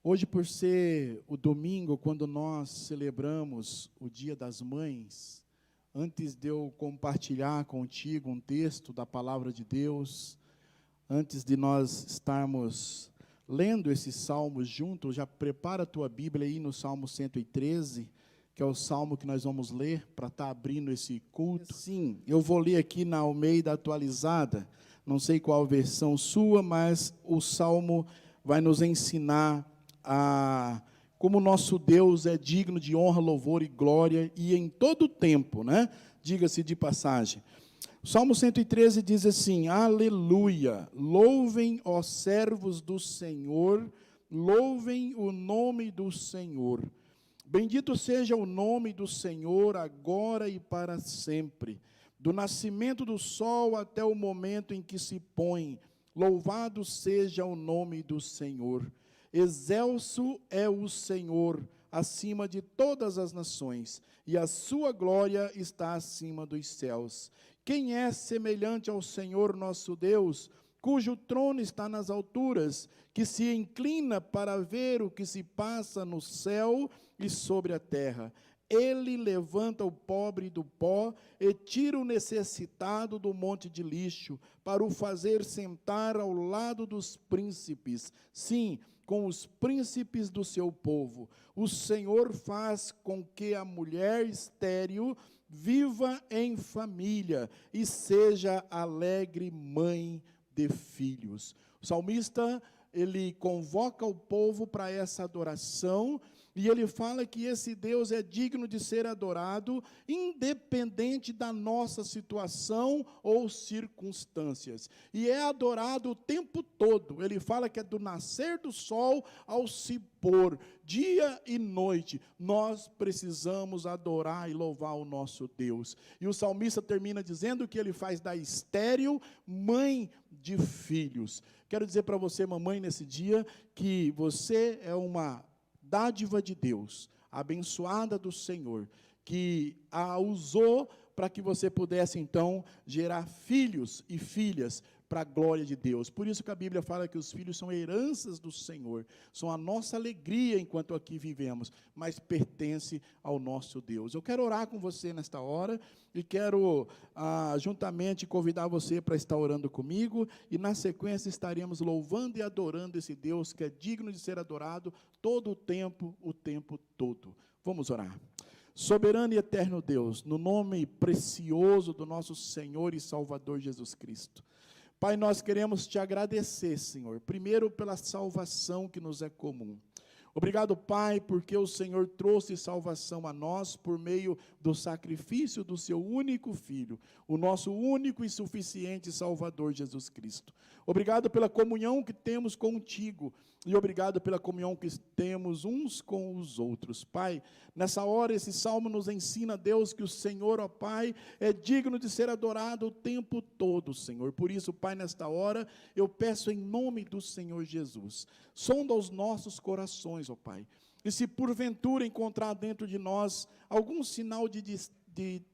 Hoje, por ser o domingo, quando nós celebramos o Dia das Mães, antes de eu compartilhar contigo um texto da Palavra de Deus, antes de nós estarmos lendo esses salmos juntos, já prepara a tua Bíblia aí no Salmo 113, que é o salmo que nós vamos ler para estar abrindo esse culto. Sim, eu vou ler aqui na Almeida Atualizada, não sei qual versão sua, mas o salmo vai nos ensinar como nosso Deus é digno de honra, louvor e glória, e em todo tempo, né? Diga-se de passagem. O Salmo 113 diz assim: aleluia, louvem, ó servos do Senhor, louvem o nome do Senhor. Bendito seja o nome do Senhor, agora e para sempre. Do nascimento do sol até o momento em que se põe, louvado seja o nome do Senhor. Excelso é o Senhor, acima de todas as nações, e a sua glória está acima dos céus. Quem é semelhante ao Senhor nosso Deus, cujo trono está nas alturas, que se inclina para ver o que se passa no céu e sobre a terra? Ele levanta o pobre do pó e tira o necessitado do monte de lixo, para o fazer sentar ao lado dos príncipes, sim, com os príncipes do seu povo. O Senhor faz com que a mulher estéril viva em família e seja alegre mãe de filhos. O salmista, ele convoca o povo para essa adoração, e ele fala que esse Deus é digno de ser adorado, independente da nossa situação ou circunstâncias. E é adorado o tempo todo. Ele fala que é do nascer do sol ao se pôr, dia e noite. Nós precisamos adorar e louvar o nosso Deus. E o salmista termina dizendo que ele faz da estéril mãe de filhos. Quero dizer para você, mamãe, nesse dia, que você é uma dádiva de Deus, abençoada do Senhor, que a usou para que você pudesse, então, gerar filhos e filhas para a glória de Deus. Por isso que a Bíblia fala que os filhos são heranças do Senhor, são a nossa alegria enquanto aqui vivemos, mas pertence ao nosso Deus. Eu quero orar com você nesta hora, e quero juntamente convidar você para estar orando comigo, e na sequência estaremos louvando e adorando esse Deus que é digno de ser adorado todo o tempo todo. Vamos orar. Soberano e eterno Deus, no nome precioso do nosso Senhor e Salvador Jesus Cristo, Pai, nós queremos te agradecer, Senhor, primeiro pela salvação que nos é comum. Obrigado, Pai, porque o Senhor trouxe salvação a nós por meio do sacrifício do seu único Filho, o nosso único e suficiente Salvador Jesus Cristo. Obrigado pela comunhão que temos contigo, e obrigado pela comunhão que temos uns com os outros. Pai, nessa hora esse salmo nos ensina, Deus, que o Senhor, ó Pai, é digno de ser adorado o tempo todo, Senhor. Por isso, Pai, nesta hora, eu peço em nome do Senhor Jesus, sonda os nossos corações, ó Pai, e se porventura encontrar dentro de nós algum sinal de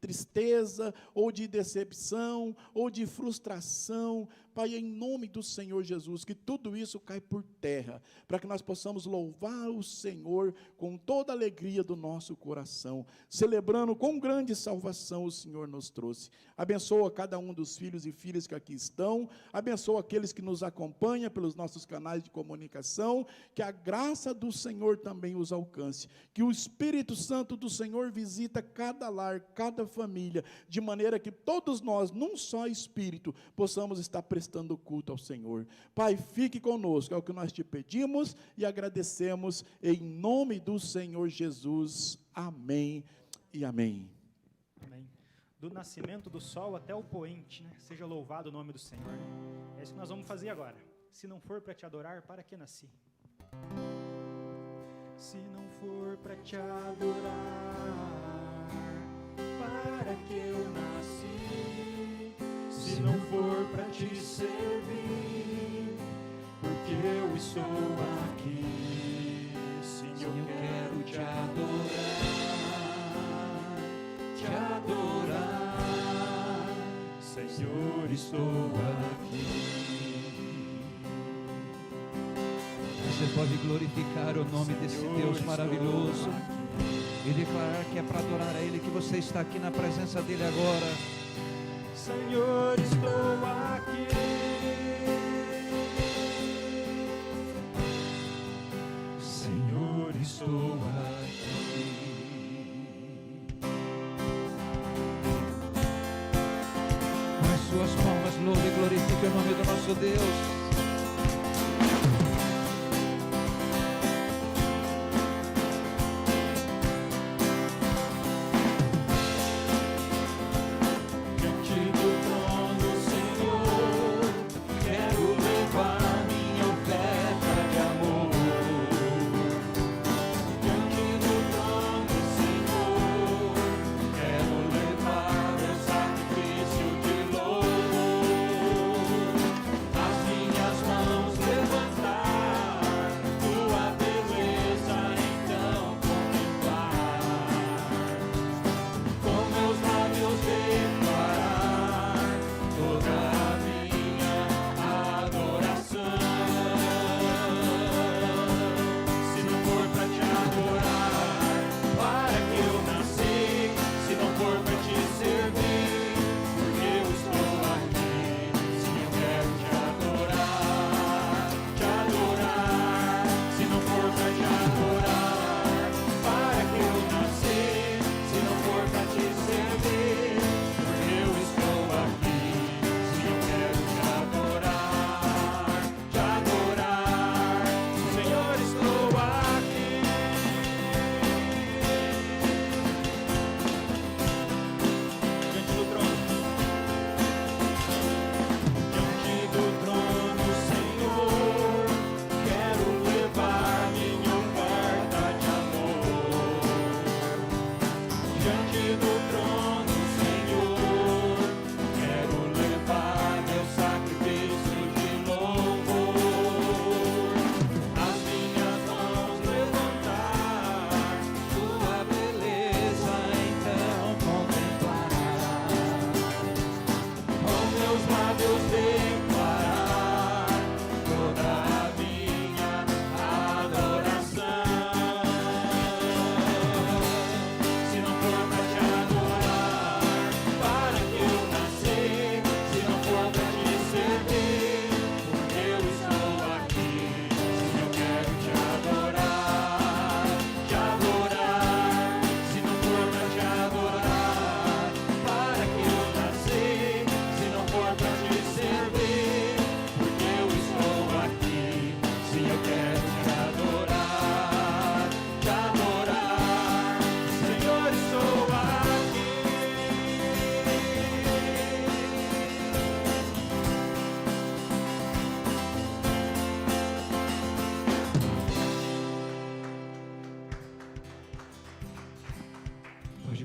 tristeza, ou de decepção, ou de frustração, Pai, em nome do Senhor Jesus, que tudo isso cai por terra, para que nós possamos louvar o Senhor com toda a alegria do nosso coração, celebrando com grande salvação o Senhor nos trouxe. Abençoa cada um dos filhos e filhas que aqui estão, abençoa aqueles que nos acompanham pelos nossos canais de comunicação, que a graça do Senhor também os alcance, que o Espírito Santo do Senhor visita cada lar, cada família, de maneira que todos nós, num só Espírito, possamos estar prestando culto ao Senhor. Pai, fique conosco, é o que nós te pedimos e agradecemos, em nome do Senhor Jesus. Amém e amém. Amém. Do nascimento do sol até o poente, né? Seja louvado o nome do Senhor. É isso que nós vamos fazer agora. Se não for para te adorar, para que nasci? Se não for para te adorar, para que eu nasci? Se não for para te servir, porque eu estou aqui. Sim, eu quero te adorar, Senhor, estou aqui. Você pode glorificar o nome desse Deus maravilhoso e declarar que é para adorar a Ele que você está aqui na presença dEle agora. Senhor, estou aqui. Senhor, estou aqui. Com as suas palmas, louve e glorifique o nome do nosso Deus.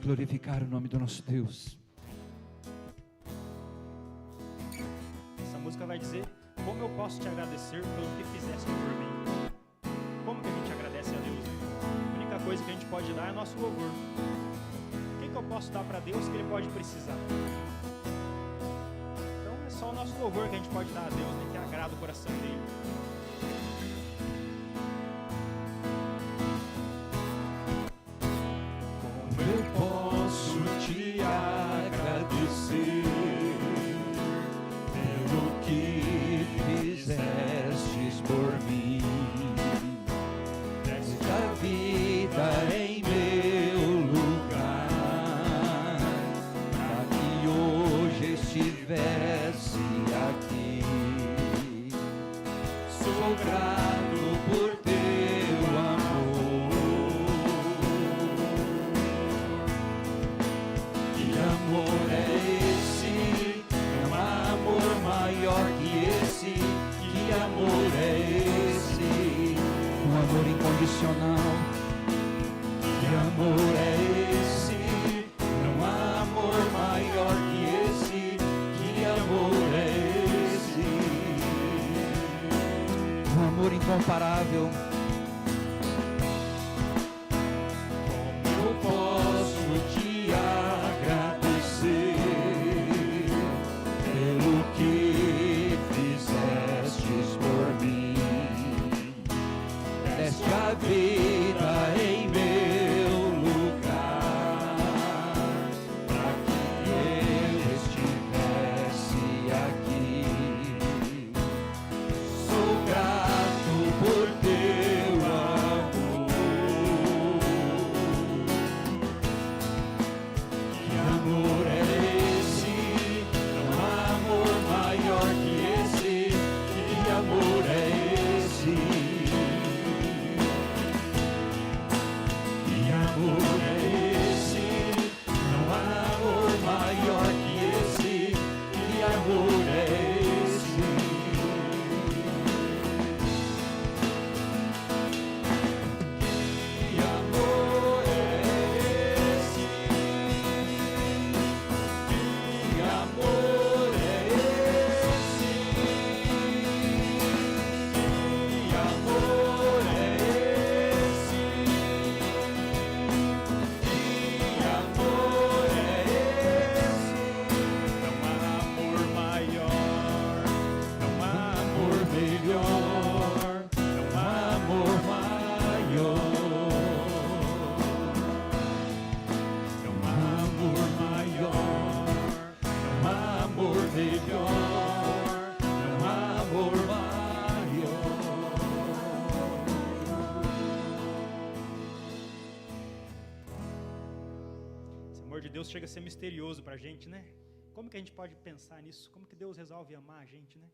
Glorificar o nome do nosso Deus. Essa música vai dizer: como eu posso te agradecer pelo que fizeste por mim? Como que a gente agradece a Deus? A única coisa que a gente pode dar é nosso louvor. O que eu posso dar para Deus que Ele pode precisar? Então é só o nosso louvor que a gente pode dar a Deus, né, que agrada o coração dele. Eu posso te agradecer pelo que fizestes por mim. Deste a vida em meu lugar, para que hoje estivesse aqui. Sou grato por teu amor. Amor é esse, não há amor maior que esse. Que amor é esse? Um amor incondicional. Que amor é esse? Não há amor maior que esse. Que amor é esse? Um amor incomparável. Como eu posso te agradecer pelo que fizestes por mim? maior, não há amor maior. Esse amor de Deus chega a ser misterioso para a gente, né? Como que a gente pode pensar nisso? Como que Deus resolve amar a gente, né?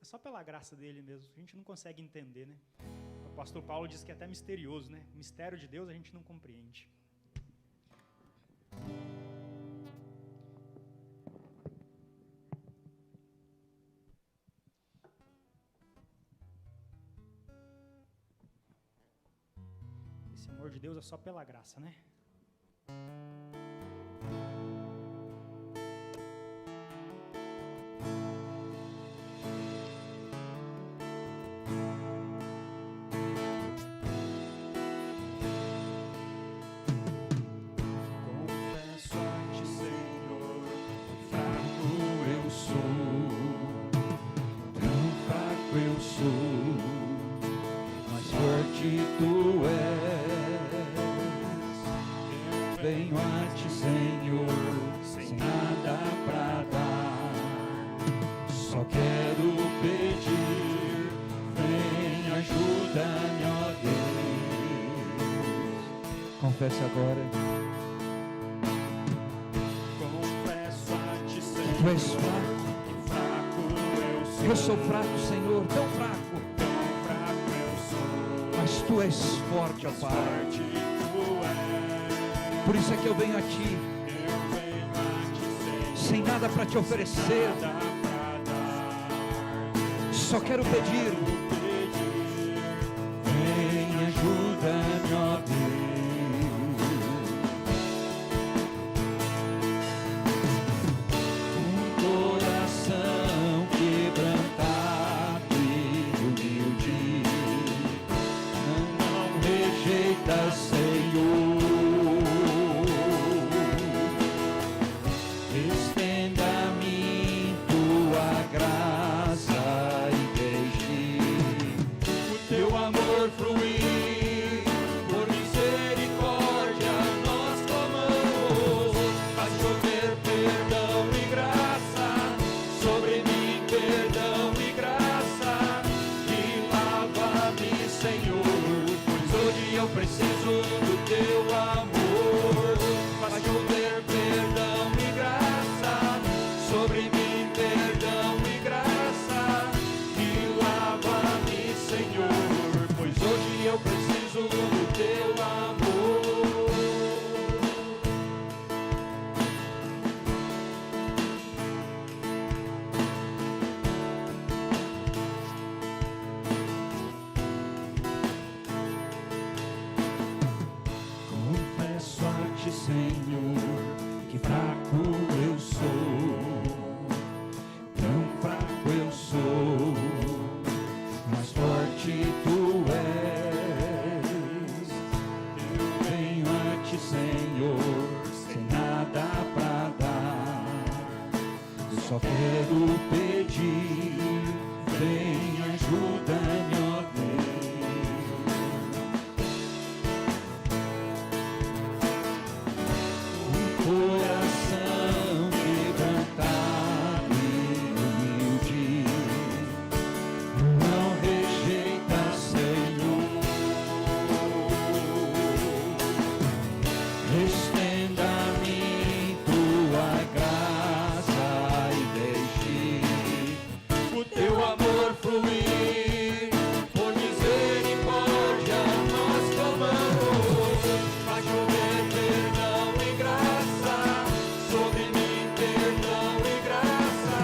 É só pela graça dele mesmo. A gente não consegue entender, né? O apóstolo Paulo diz que é até misterioso, né? O mistério de Deus a gente não compreende. Esse amor de Deus é só pela graça, né? Confesso a ti, Senhor, que fraco eu sou, tão fraco eu sou, mas forte tu és. Venho a ti, Senhor, sem nada pra dar, só quero pedir, vem, ajuda-me, ó Deus. Confesse agora. Confesso a ti, Senhor, Tu és fraco. que fraco Eu sou fraco, Senhor, tão fraco, eu sou, mas Tu és forte, ó Pai. forte tu és. Por isso é que eu venho a Ti, Eu venho a ti, Senhor, sem nada para Te oferecer, nada pra dar, só quero pedir, pedir. vem, ajuda-me, ó Deus. Coração quebrantado e humilde, não rejeita, Senhor. Estenda-me tua graça e deixe o teu amor fluir. Por misericórdia nós clamamos, faz chover perdão e graça sobre mim, perdão e graça, e lava-me, Senhor, pois hoje eu preciso do teu amor. Faz chover perdão e graça sobre mim, perdão e graça, e lava-me, Senhor, pois hoje eu preciso do teu amor. Confesso a ti, Senhor, que fraco eu sou, tão fraco eu sou, mas forte tu és. Eu venho a ti, Senhor, sem nada pra dar, eu só quero pedir, vem, ajuda-me, ó Deus. Coração quebrantado e humilde, não rejeita, Senhor. Estenda-me tua graça e deixe o teu amor fluir. Por misericórdia nós clamamos, faz chover perdão e graça sobre mim, perdão e graça,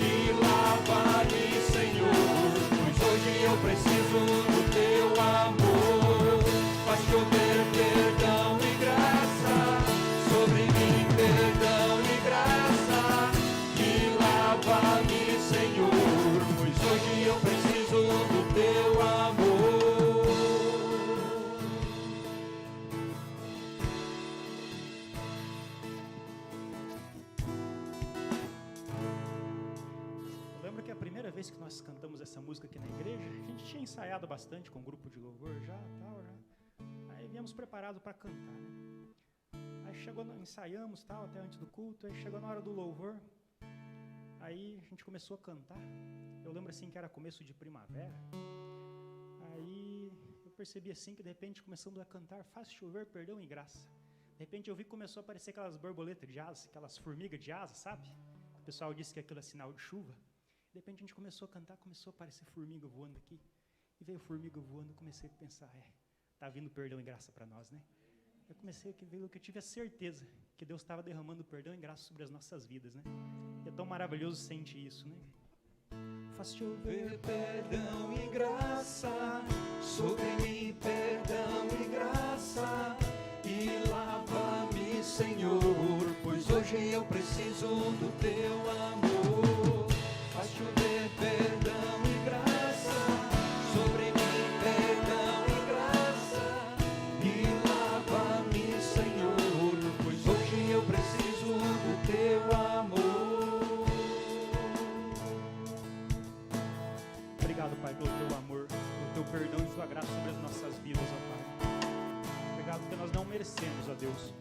e lava-me, Senhor, pois hoje eu preciso do teu amor. Faz chover perdão e graça sobre mim, perdão e graça, e lava-me, Senhor, pois hoje eu preciso do teu amor. Eu lembro que a primeira vez que nós cantamos essa música aqui na igreja, a gente tinha ensaiado bastante com o grupo de louvor já. Aí viemos preparados para cantar, né? Aí ensaiamos tal, até antes do culto, aí chegou na hora do louvor. Aí a gente começou a cantar. Eu lembro assim que era começo de primavera. Aí eu percebi assim que de repente começando a cantar, faz chover perdão e graça. De repente eu vi que começou a aparecer aquelas borboletas de asa, aquelas formigas de asa, sabe? O pessoal disse que aquilo é sinal de chuva. De repente a gente começou a cantar, começou a aparecer formiga voando aqui. E veio formiga voando, eu comecei a pensar, tá vindo perdão e graça para nós, né? Eu comecei a ver que eu tive a certeza que Deus estava derramando perdão e graça sobre as nossas vidas, né? E é tão maravilhoso sentir isso, né? Faz chover perdão e graça sobre mim, perdão e graça, e lava-me, Senhor, pois hoje eu preciso do teu amor. Faz chover perdão e graça sobre mim, perdão e graça, e lava-me, Senhor, pois hoje eu preciso do teu amor. Obrigado, Pai, pelo teu amor, pelo teu perdão e sua graça sobre as nossas vidas, ó Pai. Obrigado porque nós não merecemos, ó Deus,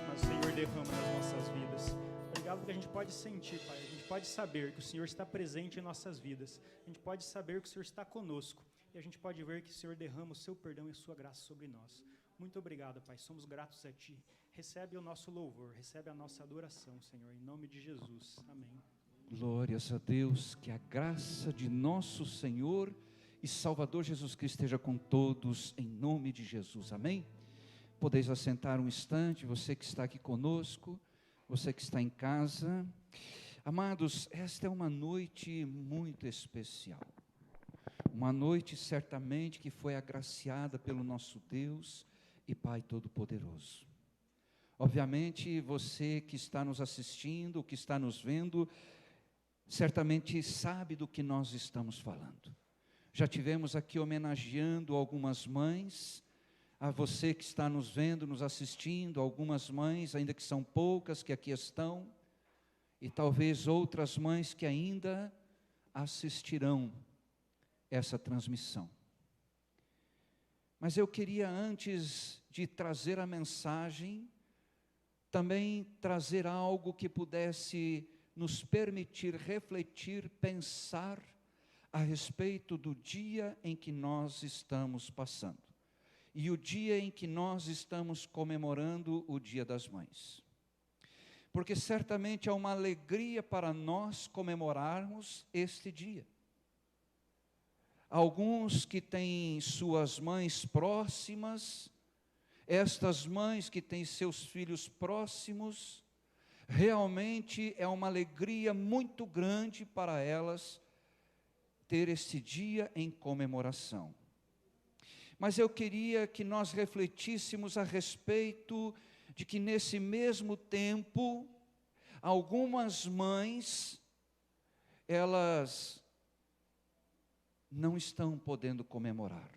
mas o Senhor derrama nas nossas vidas. Obrigado porque a gente pode sentir, Pai, a gente pode saber que o Senhor está presente em nossas vidas. A gente pode saber que o Senhor está conosco. E a gente pode ver que o Senhor derrama o seu perdão e a sua graça sobre nós. Muito obrigado, Pai, somos gratos a Ti. Recebe o nosso louvor, recebe a nossa adoração, Senhor, em nome de Jesus. Amém. Glórias a Deus, que a graça de nosso Senhor e Salvador Jesus Cristo esteja com todos, em nome de Jesus, amém? Podeis assentar um instante, você que está aqui conosco, você que está em casa. Amados, esta é uma noite muito especial, uma noite certamente que foi agraciada pelo nosso Deus e Pai Todo-Poderoso. Obviamente você que está nos assistindo, que está nos vendo, certamente sabe do que nós estamos falando. Já tivemos aqui homenageando algumas mães, a você que está nos vendo, nos assistindo, algumas mães, ainda que são poucas, que aqui estão, e talvez outras mães que ainda assistirão essa transmissão. Mas eu queria, antes de trazer a mensagem, também trazer algo que pudesse nos permitir refletir, pensar a respeito do dia em que nós estamos passando. E o dia em que nós estamos comemorando o Dia das Mães. Porque certamente é uma alegria para nós comemorarmos este dia. Alguns que têm suas mães próximas, estas mães que têm seus filhos próximos, realmente é uma alegria muito grande para elas ter este dia em comemoração. Mas eu queria que nós refletíssemos a respeito de que nesse mesmo tempo, algumas mães, elas não estão podendo comemorar.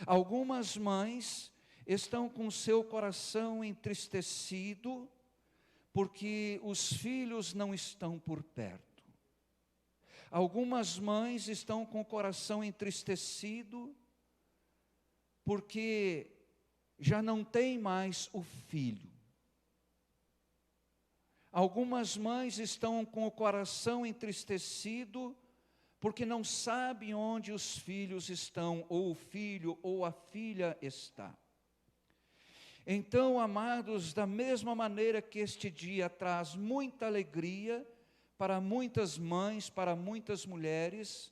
Algumas mães estão com seu coração entristecido, porque os filhos não estão por perto. Algumas mães estão com o coração entristecido, porque já não tem mais o filho. Algumas mães estão com o coração entristecido, porque não sabem onde os filhos estão, ou o filho ou a filha está. Então, amados, da mesma maneira que este dia traz muita alegria para muitas mães, para muitas mulheres,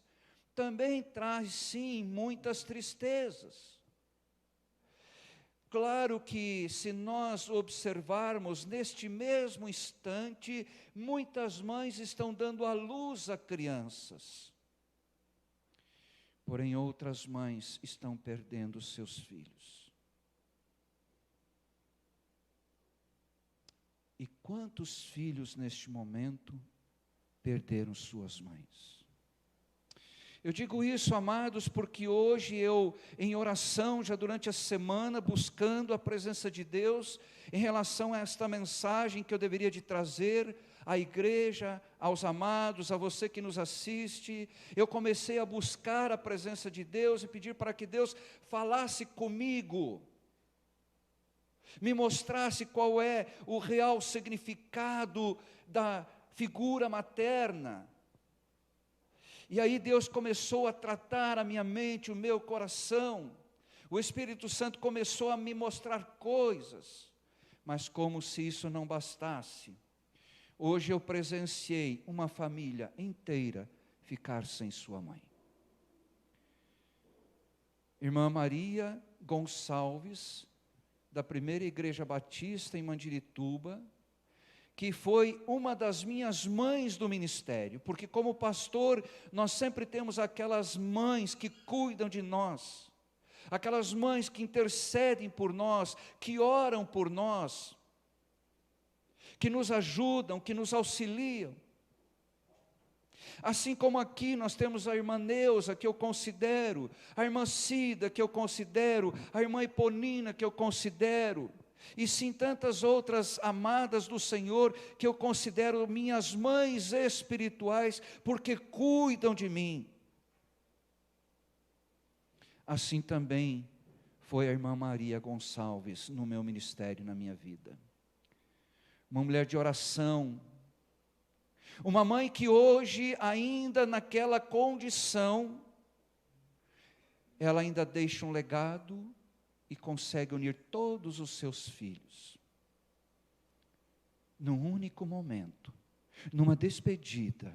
também traz sim muitas tristezas. Claro que se nós observarmos neste mesmo instante, muitas mães estão dando à luz a crianças. Porém, outras mães estão perdendo seus filhos. E quantos filhos neste momento perderam suas mães? Eu digo isso, amados, porque hoje eu, em oração, já durante a semana, buscando a presença de Deus, em relação a esta mensagem que eu deveria de trazer à igreja, aos amados, a você que nos assiste, eu comecei a buscar a presença de Deus e pedir para que Deus falasse comigo, me mostrasse qual é o real significado da figura materna. E aí Deus começou a tratar a minha mente, o meu coração. O Espírito Santo começou a me mostrar coisas. Mas como se isso não bastasse, hoje eu presenciei uma família inteira ficar sem sua mãe. Irmã Maria Gonçalves, da Primeira Igreja Batista em Mandirituba, que foi uma das minhas mães do ministério, porque como pastor, nós sempre temos aquelas mães que cuidam de nós, aquelas mães que intercedem por nós, que oram por nós, que nos ajudam, que nos auxiliam. Assim como aqui nós temos a irmã Neuza, que eu considero, a irmã Cida, que eu considero, a irmã Eponina, que eu considero, e sim tantas outras amadas do Senhor, que eu considero minhas mães espirituais, porque cuidam de mim. Assim também foi a irmã Maria Gonçalves no meu ministério, na minha vida. Uma mulher de oração, uma mãe que hoje, ainda naquela condição, ela ainda deixa um legado e consegue unir todos os seus filhos, num único momento, numa despedida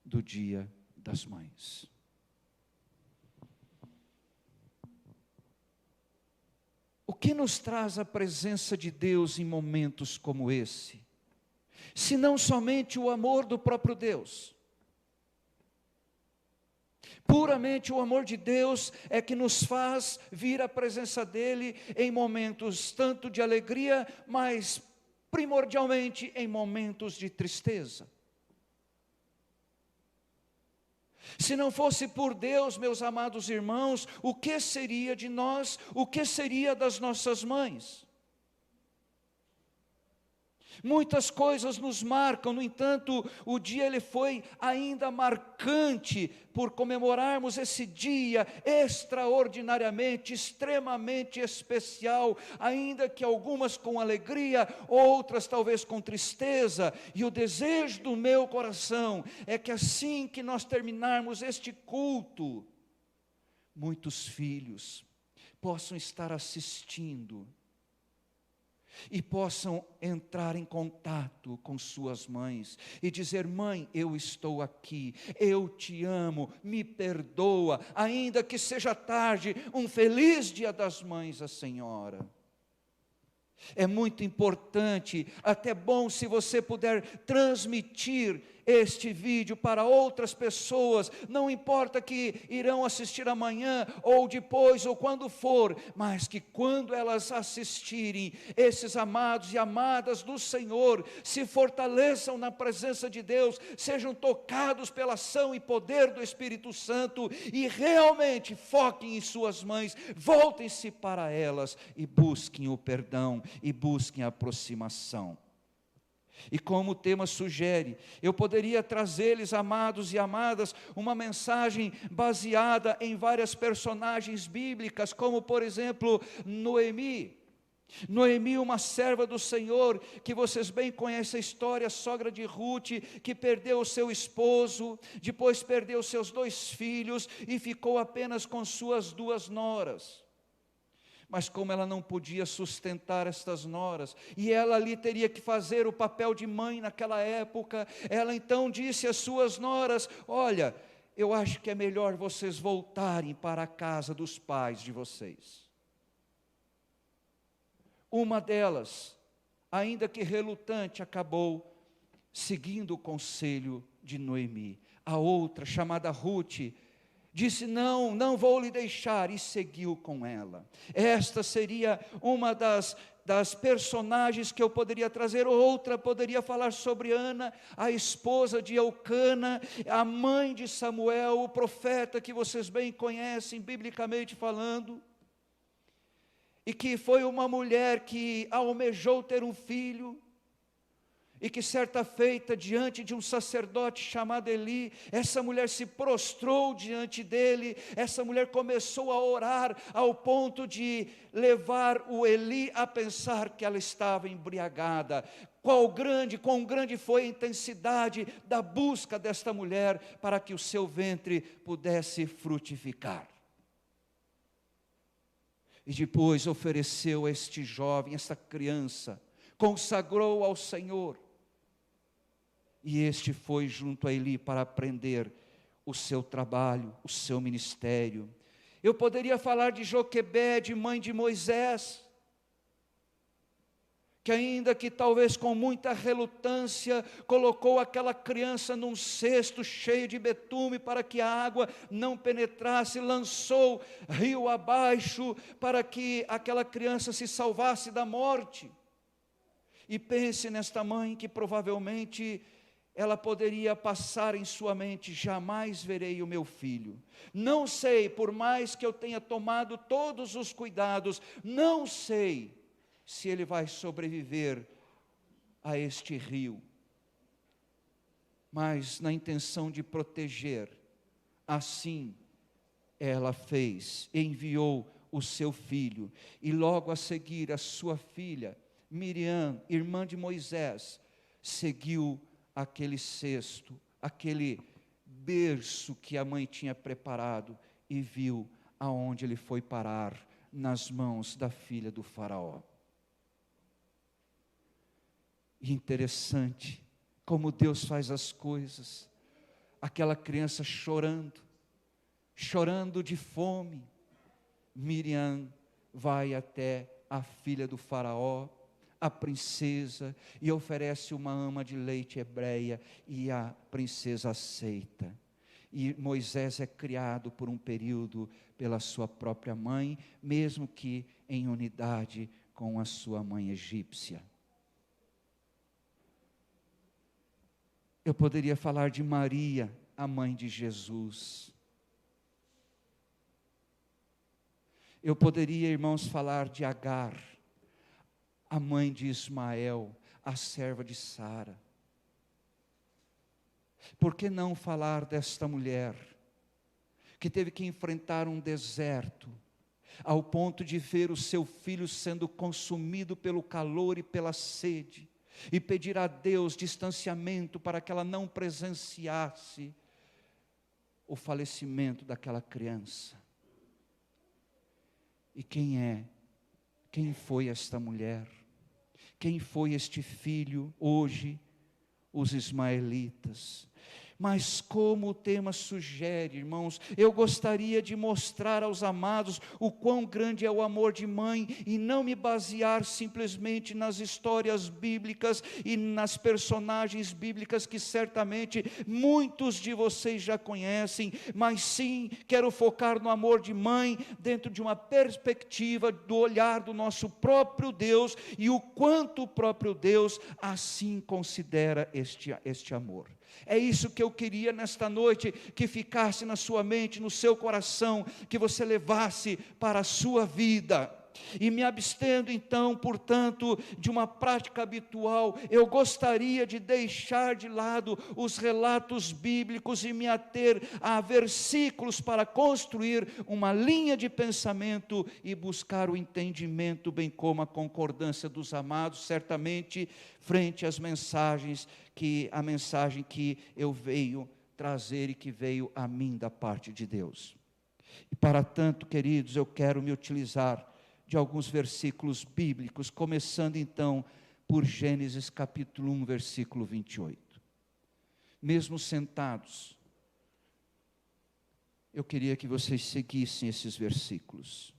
do Dia das Mães. O que nos traz a presença de Deus em momentos como esse? Se não somente o amor do próprio Deus. Puramente o amor de Deus é que nos faz vir à presença dEle em momentos tanto de alegria, mas primordialmente em momentos de tristeza. Se não fosse por Deus, meus amados irmãos, o que seria de nós, o que seria das nossas mães? Muitas coisas nos marcam, no entanto, o dia ele foi ainda marcante por comemorarmos esse dia extraordinariamente, extremamente especial, ainda que algumas com alegria, outras talvez com tristeza, e o desejo do meu coração é que assim que nós terminarmos este culto, muitos filhos possam estar assistindo, e possam entrar em contato com suas mães e dizer: mãe, eu estou aqui, eu te amo, me perdoa, ainda que seja tarde, um feliz Dia das Mães à senhora. É muito importante, até bom se você puder transmitir este vídeo para outras pessoas, não importa que irão assistir amanhã, ou depois, ou quando for, mas que quando elas assistirem, esses amados e amadas do Senhor, se fortaleçam na presença de Deus, sejam tocados pela ação e poder do Espírito Santo, e realmente foquem em suas mães, voltem-se para elas, e busquem o perdão, e busquem a aproximação. E como o tema sugere, eu poderia trazer-lhes, amados e amadas, uma mensagem baseada em várias personagens bíblicas, como por exemplo, Noemi. Noemi, uma serva do Senhor, que vocês bem conhecem a história, sogra de Ruth, que perdeu o seu esposo, depois perdeu seus 2 filhos, e ficou apenas com suas 2 noras. Mas como ela não podia sustentar estas noras, e ela ali teria que fazer o papel de mãe naquela época, ela então disse às suas noras: olha, eu acho que é melhor vocês voltarem para a casa dos pais de vocês. Uma delas, ainda que relutante, acabou seguindo o conselho de Noemi. A outra, chamada Ruth, disse: não vou lhe deixar, e seguiu com ela. Esta seria uma das personagens que eu poderia trazer. Outra poderia falar sobre Ana, a esposa de Eucana, a mãe de Samuel, o profeta que vocês bem conhecem, biblicamente falando, e que foi uma mulher que almejou ter um filho, e que certa feita, diante de um sacerdote chamado Eli, essa mulher se prostrou diante dele, essa mulher começou a orar, ao ponto de levar o Eli a pensar que ela estava embriagada. quão grande foi a intensidade da busca desta mulher para que o seu ventre pudesse frutificar. E depois ofereceu a este jovem, esta criança, consagrou ao Senhor. E este foi junto a Eli para aprender o seu trabalho, o seu ministério. Eu poderia falar de Joquebede, mãe de Moisés, que ainda que talvez com muita relutância, colocou aquela criança num cesto cheio de betume para que a água não penetrasse, lançou rio abaixo para que aquela criança se salvasse da morte. E pense nesta mãe que provavelmente ela poderia passar em sua mente: jamais verei o meu filho. Não sei, por mais que eu tenha tomado todos os cuidados, não sei se ele vai sobreviver a este rio. Mas na intenção de proteger, assim ela fez, enviou o seu filho, e logo a seguir a sua filha, Miriam, irmã de Moisés, seguiu aquele cesto, aquele berço que a mãe tinha preparado, e viu aonde ele foi parar, nas mãos da filha do faraó. E interessante como Deus faz as coisas. Aquela criança chorando de fome. Miriam vai até a filha do faraó, a princesa, e oferece uma ama de leite hebreia, e a princesa aceita. E Moisés é criado por um período pela sua própria mãe, mesmo que em unidade com a sua mãe egípcia. Eu poderia falar de Maria, a mãe de Jesus. Eu poderia, irmãos, falar de Agar, a mãe de Ismael, a serva de Sara. Por que não falar desta mulher, que teve que enfrentar um deserto, ao ponto de ver o seu filho sendo consumido pelo calor e pela sede, e pedir a Deus distanciamento para que ela não presenciasse o falecimento daquela criança. E quem foi esta mulher? Quem foi este filho? Hoje, os ismaelitas. Mas como o tema sugere, irmãos, eu gostaria de mostrar aos amados o quão grande é o amor de mãe, e não me basear simplesmente nas histórias bíblicas e nas personagens bíblicas que certamente muitos de vocês já conhecem, mas sim quero focar no amor de mãe dentro de uma perspectiva do olhar do nosso próprio Deus, e o quanto o próprio Deus assim considera este amor. É isso que eu queria nesta noite, que ficasse na sua mente, no seu coração, que você levasse para a sua vida. E me abstendo então, portanto, de uma prática habitual, eu gostaria de deixar de lado os relatos bíblicos e me ater a versículos para construir uma linha de pensamento e buscar o entendimento, bem como a concordância dos amados, certamente frente às mensagens a mensagem que eu veio trazer e que veio a mim da parte de Deus. E para tanto, queridos, eu quero me utilizar de alguns versículos bíblicos, começando então por Gênesis capítulo 1, versículo 28. Mesmo sentados, eu queria que vocês seguissem esses versículos,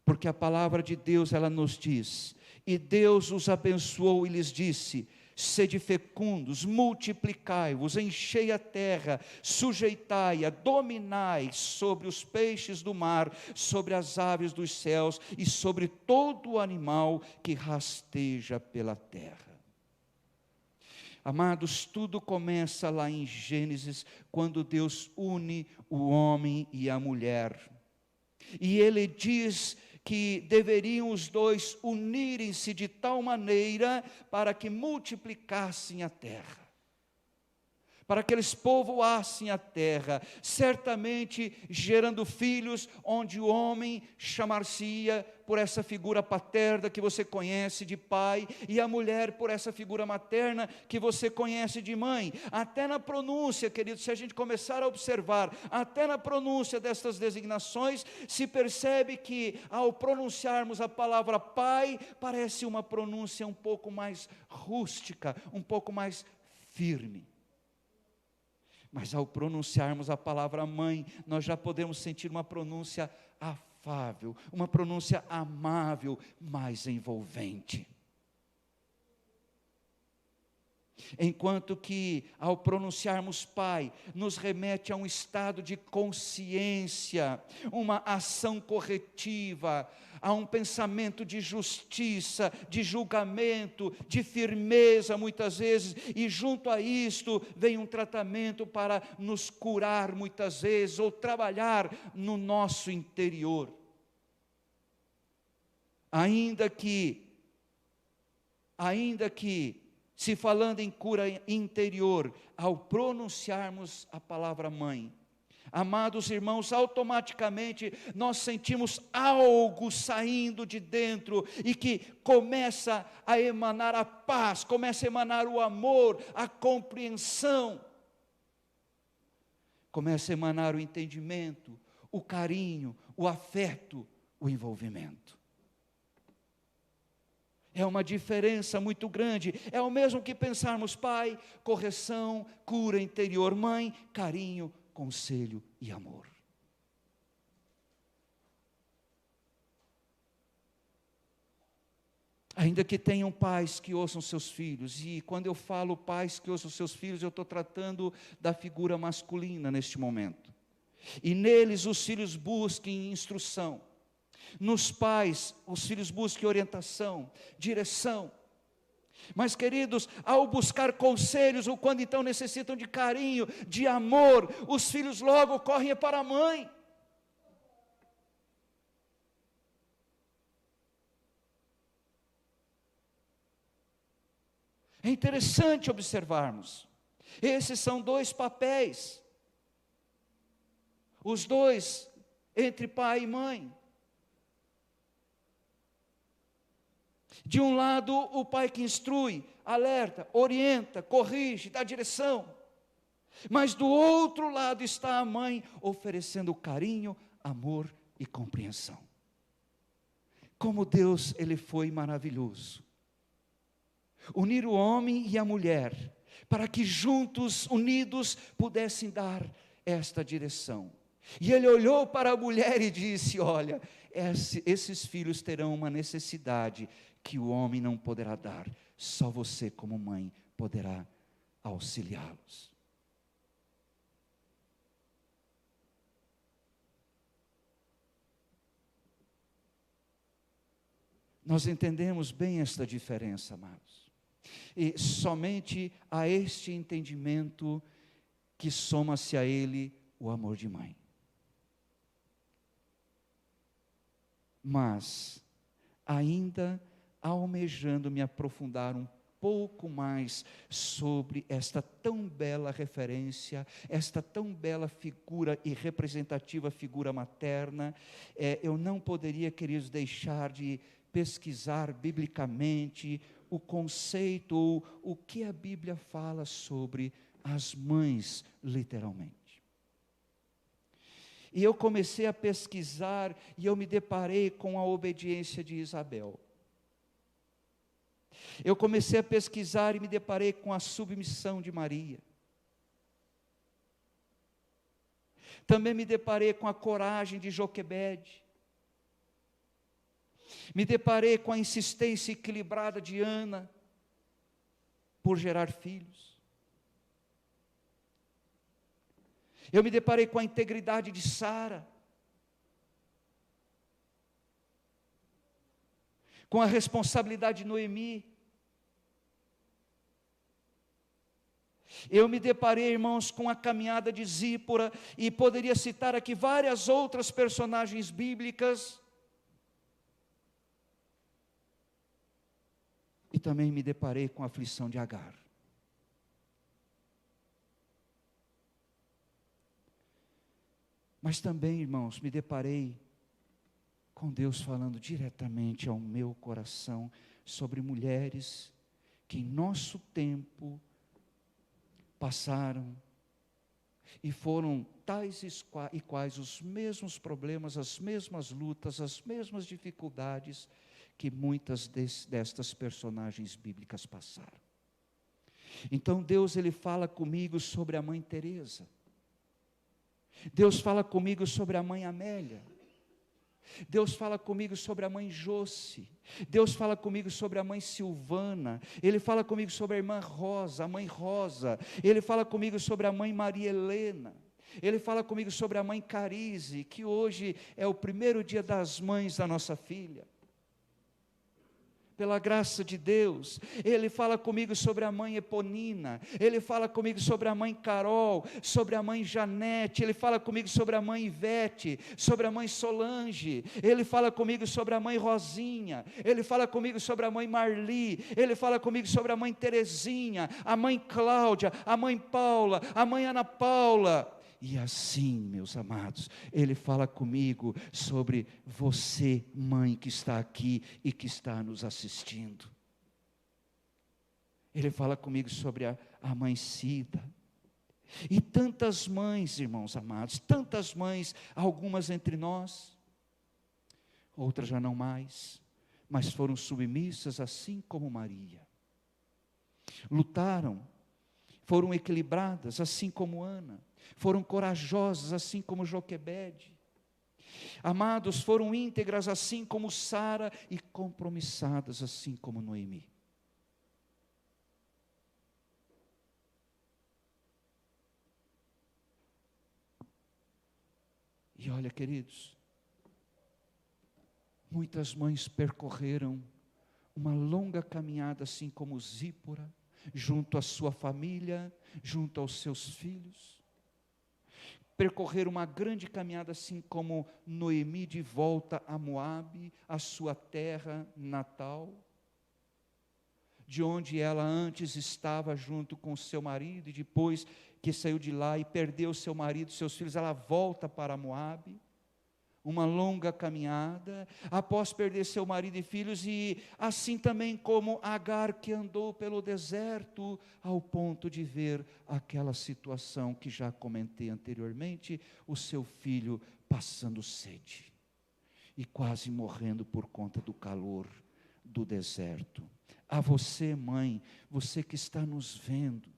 porque a palavra de Deus, ela nos diz: e Deus os abençoou e lhes disse: sede fecundos, multiplicai-vos, enchei a terra, sujeitai-a, dominai sobre os peixes do mar, sobre as aves dos céus e sobre todo o animal que rasteja pela terra. Amados, tudo começa lá em Gênesis, quando Deus une o homem e a mulher. E Ele diz que deveriam os dois unirem-se de tal maneira para que multiplicassem a terra, para que eles povoassem a terra, certamente gerando filhos, onde o homem chamar-se-ia por essa figura paterna que você conhece de pai, e a mulher por essa figura materna que você conhece de mãe. Até na pronúncia, querido, se a gente começar a observar, até na pronúncia destas designações, se percebe que ao pronunciarmos a palavra pai, parece uma pronúncia um pouco mais rústica, um pouco mais firme. Mas ao pronunciarmos a palavra mãe, nós já podemos sentir uma pronúncia afável, uma pronúncia amável, mais envolvente. Enquanto que, ao pronunciarmos pai, nos remete a um estado de consciência, uma ação corretiva, a um pensamento de justiça, de julgamento, de firmeza muitas vezes, e junto a isto vem um tratamento para nos curar muitas vezes, ou trabalhar no nosso interior. Ainda que, se falando em cura interior, ao pronunciarmos a palavra mãe, amados irmãos, automaticamente nós sentimos algo saindo de dentro, e que começa a emanar a paz, começa a emanar o amor, a compreensão, começa a emanar o entendimento, o carinho, o afeto, o envolvimento. É uma diferença muito grande. É o mesmo que pensarmos pai, correção, cura interior, mãe, carinho, conselho e amor. Ainda que tenham pais que ouçam seus filhos, e quando eu falo pais que ouçam seus filhos, eu estou tratando da figura masculina neste momento. E neles os filhos busquem instrução. Nos pais, os filhos busquem orientação, direção. Mas, queridos, ao buscar conselhos, ou quando então necessitam de carinho, de amor, os filhos logo correm para a mãe. É interessante observarmos. Esses são dois papéis. Os dois entre pai e mãe. De um lado, o pai que instrui, alerta, orienta, corrige, dá direção. Mas do outro lado está a mãe, oferecendo carinho, amor e compreensão. Como Deus, Ele foi maravilhoso. Unir o homem e a mulher, para que juntos, unidos, pudessem dar esta direção. E Ele olhou para a mulher e disse: olha, esses filhos terão uma necessidade que o homem não poderá dar, só você como mãe poderá auxiliá-los. Nós entendemos bem esta diferença, amados, e somente a este entendimento que soma-se a ele o amor de mãe. Mas, ainda almejando me aprofundar um pouco mais sobre esta tão bela referência, esta tão bela figura e representativa figura materna, eu não poderia, queridos, deixar de pesquisar biblicamente o conceito, ou o que a Bíblia fala sobre as mães, literalmente. E eu comecei a pesquisar, e eu me deparei com a obediência de Isabel. Eu comecei a pesquisar e me deparei com a submissão de Maria. Também me deparei com a coragem de Joquebede. Me deparei com a insistência equilibrada de Ana por gerar filhos. Eu me deparei com a integridade de Sara, com a responsabilidade de Noemi. Eu me deparei, irmãos, com a caminhada de Zípora, e poderia citar aqui várias outras personagens bíblicas. E também me deparei com a aflição de Agar. Mas também, irmãos, me deparei com Deus falando diretamente ao meu coração sobre mulheres que em nosso tempo passaram e foram tais e quais os mesmos problemas, as mesmas lutas, as mesmas dificuldades que muitas destas personagens bíblicas passaram. Então Deus, Ele fala comigo sobre a mãe Teresa. Deus fala comigo sobre a mãe Amélia. Deus fala comigo sobre a mãe Joce. Deus fala comigo sobre a mãe Silvana. Ele fala comigo sobre a irmã Rosa, a mãe Rosa. Ele fala comigo sobre a mãe Maria Helena. Ele fala comigo sobre a mãe Carize, que hoje é o primeiro dia das mães da nossa filha. Pela graça de Deus, Ele fala comigo sobre a mãe Eponina, Ele fala comigo sobre a mãe Carol, sobre a mãe Janete, Ele fala comigo sobre a mãe Ivete, sobre a mãe Solange, Ele fala comigo sobre a mãe Rosinha, Ele fala comigo sobre a mãe Marli, Ele fala comigo sobre a mãe Terezinha, a mãe Cláudia, a mãe Paula, a mãe Ana Paula. E assim, meus amados, Ele fala comigo sobre você, mãe que está aqui e que está nos assistindo. Ele fala comigo sobre a mãe Cida. E tantas mães, irmãos amados, tantas mães, algumas entre nós, outras já não mais, mas foram submissas assim como Maria. Lutaram, foram equilibradas assim como Ana. Foram corajosas, assim como Joquebede. Amados, foram íntegras, assim como Sara, e compromissadas, assim como Noemi. E olha, queridos, muitas mães percorreram uma longa caminhada, assim como Zípora, junto à sua família, junto aos seus filhos. Percorrer uma grande caminhada, assim como Noemi, de volta a Moabe, a sua terra natal, de onde ela antes estava junto com seu marido, e depois que saiu de lá e perdeu seu marido, seus filhos, ela volta para Moabe. Uma longa caminhada, após perder seu marido e filhos, e assim também como Agar, que andou pelo deserto, ao ponto de ver aquela situação que já comentei anteriormente, o seu filho passando sede, e quase morrendo por conta do calor do deserto. A você, mãe, você que está nos vendo,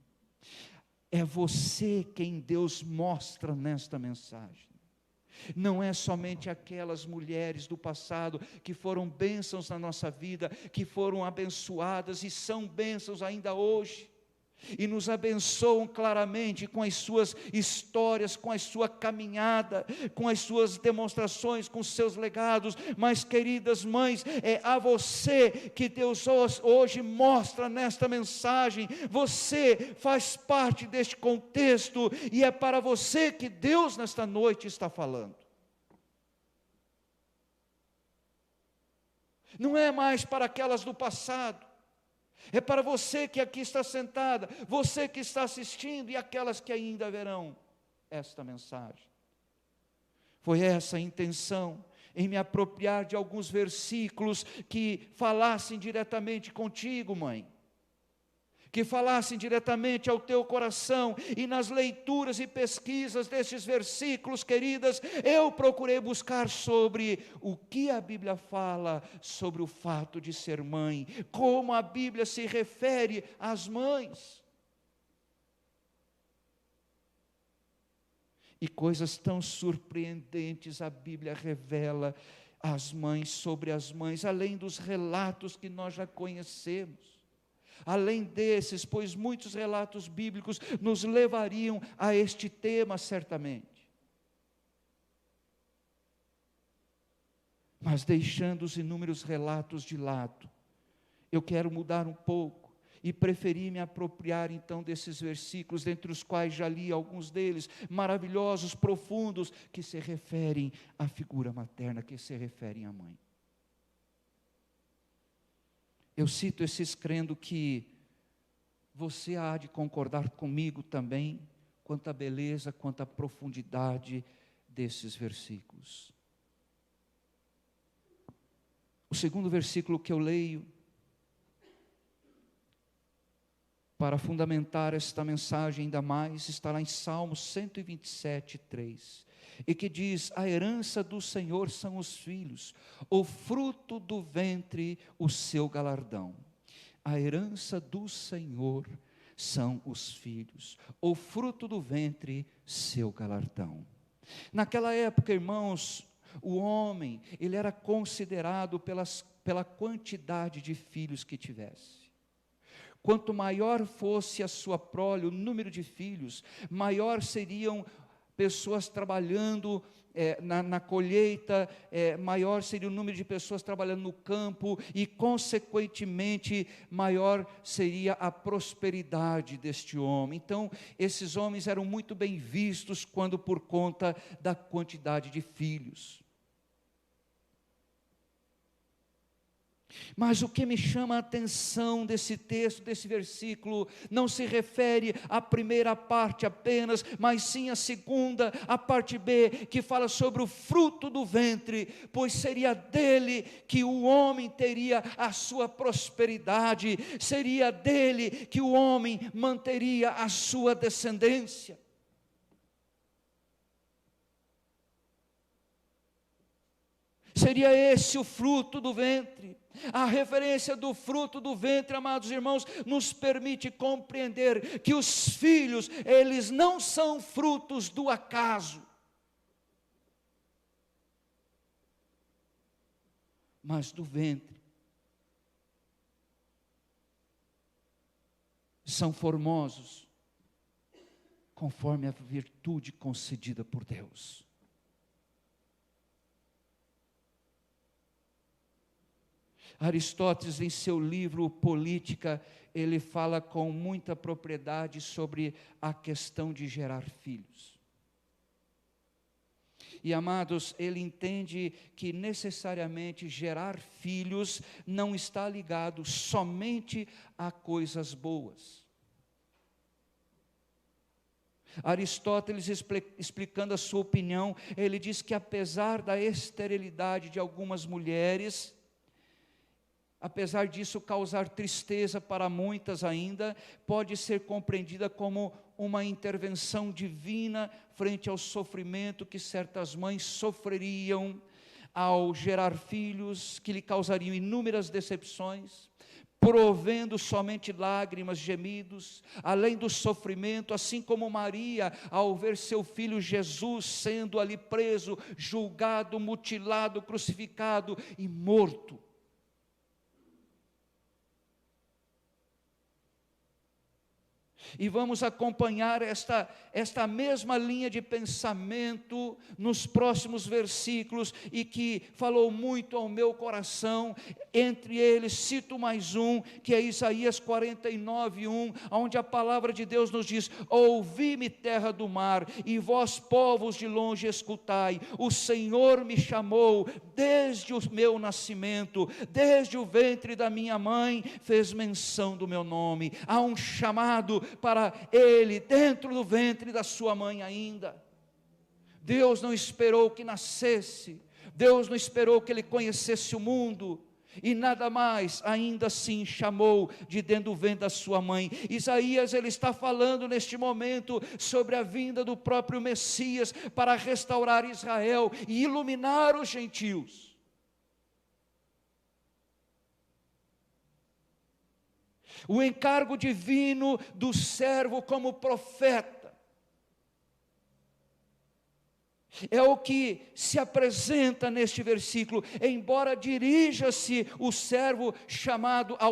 é você quem Deus mostra nesta mensagem. Não é somente aquelas mulheres do passado que foram bênçãos na nossa vida, que foram abençoadas e são bênçãos ainda hoje, e nos abençoam claramente com as suas histórias, com a sua caminhada, com as suas demonstrações, com os seus legados. Mas, queridas mães, é a você que Deus hoje mostra nesta mensagem. Você faz parte deste contexto, e é para você que Deus nesta noite está falando. Não é mais para aquelas do passado. É para você que aqui está sentada, você que está assistindo, e aquelas que ainda verão esta mensagem. Foi essa a intenção, em me apropriar de alguns versículos que falassem diretamente contigo, mãe, que falassem diretamente ao teu coração. E nas leituras e pesquisas destes versículos, queridas, eu procurei buscar sobre o que a Bíblia fala sobre o fato de ser mãe, como a Bíblia se refere às mães. E coisas tão surpreendentes a Bíblia revela às mães, sobre as mães, além dos relatos que nós já conhecemos. Além desses, pois muitos relatos bíblicos nos levariam a este tema certamente. Mas deixando os inúmeros relatos de lado, eu quero mudar um pouco e preferi me apropriar então desses versículos, dentre os quais já li alguns deles, maravilhosos, profundos, que se referem à figura materna, que se referem à mãe. Eu cito esses crendo que você há de concordar comigo também, quanto à beleza, quanto à profundidade desses versículos. O segundo versículo que eu leio, para fundamentar esta mensagem ainda mais, está lá em Salmos 127, 3. E que diz: a herança do Senhor são os filhos, o fruto do ventre, o seu galardão. A herança do Senhor são os filhos, o fruto do ventre, seu galardão. Naquela época, irmãos, o homem, ele era considerado pela quantidade de filhos que tivesse. Quanto maior fosse a sua prole, o número de filhos, maior seriam pessoas trabalhando na colheita, maior seria o número de pessoas trabalhando no campo e, consequentemente, maior seria a prosperidade deste homem. Então, esses homens eram muito bem vistos quando por conta da quantidade de filhos. Mas o que me chama a atenção desse texto, desse versículo, não se refere à primeira parte apenas, mas sim à segunda, a parte B, que fala sobre o fruto do ventre, pois seria dele que o homem teria a sua prosperidade, seria dele que o homem manteria a sua descendência. Seria esse o fruto do ventre. A referência do fruto do ventre, amados irmãos, nos permite compreender que os filhos, eles não são frutos do acaso, mas do ventre. São formosos, conforme a virtude concedida por Deus. Aristóteles, em seu livro Política, ele fala com muita propriedade sobre a questão de gerar filhos. E, amados, ele entende que necessariamente gerar filhos não está ligado somente a coisas boas. Aristóteles, explicando a sua opinião, ele diz que apesar da esterilidade de algumas mulheres, apesar disso causar tristeza para muitas ainda, pode ser compreendida como uma intervenção divina frente ao sofrimento que certas mães sofreriam ao gerar filhos, que lhe causariam inúmeras decepções, provendo somente lágrimas, gemidos, além do sofrimento, assim como Maria, ao ver seu filho Jesus sendo ali preso, julgado, mutilado, crucificado e morto. E vamos acompanhar esta mesma linha de pensamento nos próximos versículos, e que falou muito ao meu coração. Entre eles cito mais um, que é Isaías 49:1, onde a palavra de Deus nos diz: ouvi-me, terra do mar, e vós, povos de longe, escutai. O Senhor me chamou desde o meu nascimento, desde o ventre da minha mãe fez menção do meu nome. Há um chamado para ele dentro do ventre da sua mãe ainda. Deus não esperou que nascesse, Deus não esperou que ele conhecesse o mundo, e nada mais, ainda assim chamou de dentro do ventre da sua mãe. Isaías, ele está falando neste momento sobre a vinda do próprio Messias para restaurar Israel e iluminar os gentios. O encargo divino do servo como profeta é o que se apresenta neste versículo. Embora dirija-se ao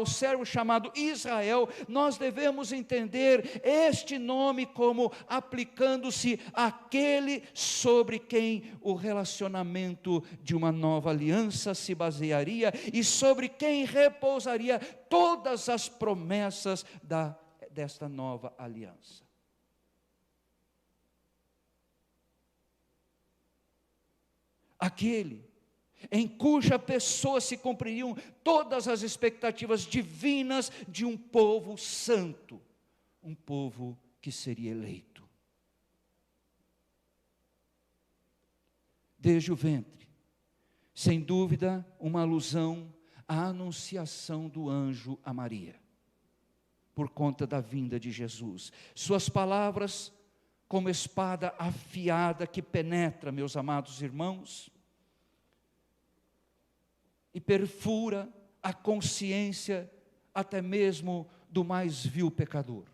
servo chamado Israel, nós devemos entender este nome como aplicando-se àquele sobre quem o relacionamento de uma nova aliança se basearia e sobre quem repousaria todas as promessas desta nova aliança. Aquele em cuja pessoa se cumpririam todas as expectativas divinas de um povo santo, um povo que seria eleito. Desde o ventre sem dúvida, uma alusão à anunciação do anjo a Maria, por conta da vinda de Jesus. Suas palavras, como espada afiada que penetra, meus amados irmãos, e perfura a consciência até mesmo do mais vil pecador.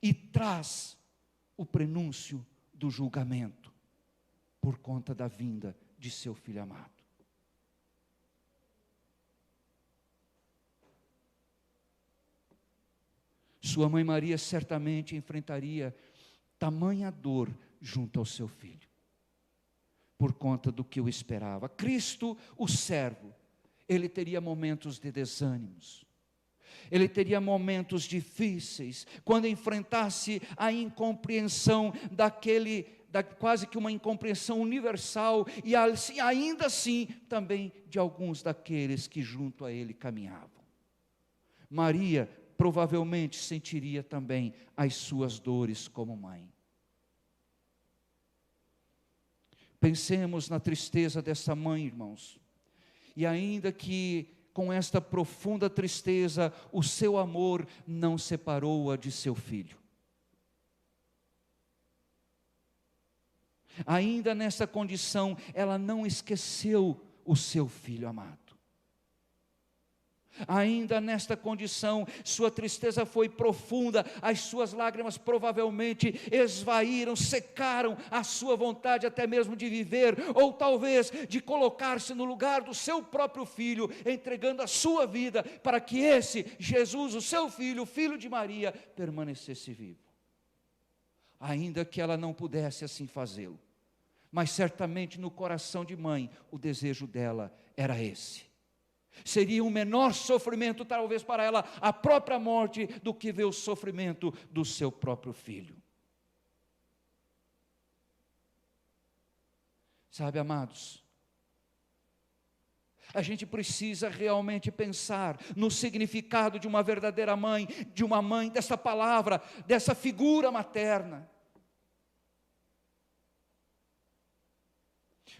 E traz o prenúncio do julgamento, por conta da vinda de seu Filho amado. Sua mãe Maria certamente enfrentaria tamanha dor junto ao seu filho, por conta do que o esperava. Cristo, o servo, ele teria momentos de desânimos, ele teria momentos difíceis, quando enfrentasse a incompreensão quase que uma incompreensão universal, e assim, ainda assim, também de alguns daqueles que junto a ele caminhavam. Maria provavelmente sentiria também as suas dores como mãe. Pensemos na tristeza dessa mãe, irmãos, e ainda que com esta profunda tristeza, o seu amor não separou-a de seu filho. Ainda nessa condição, ela não esqueceu o seu filho amado. Ainda nesta condição, sua tristeza foi profunda, as suas lágrimas provavelmente esvaíram, secaram a sua vontade até mesmo de viver, ou talvez de colocar-se no lugar do seu próprio filho, entregando a sua vida para que esse Jesus, o seu filho, o filho de Maria, permanecesse vivo. Ainda que ela não pudesse assim fazê-lo, mas certamente no coração de mãe, o desejo dela era esse. Seria um menor sofrimento, talvez para ela, a própria morte, do que ver o sofrimento do seu próprio filho. Sabe, amados, a gente precisa realmente pensar no significado de uma verdadeira mãe, de uma mãe, dessa palavra, dessa figura materna.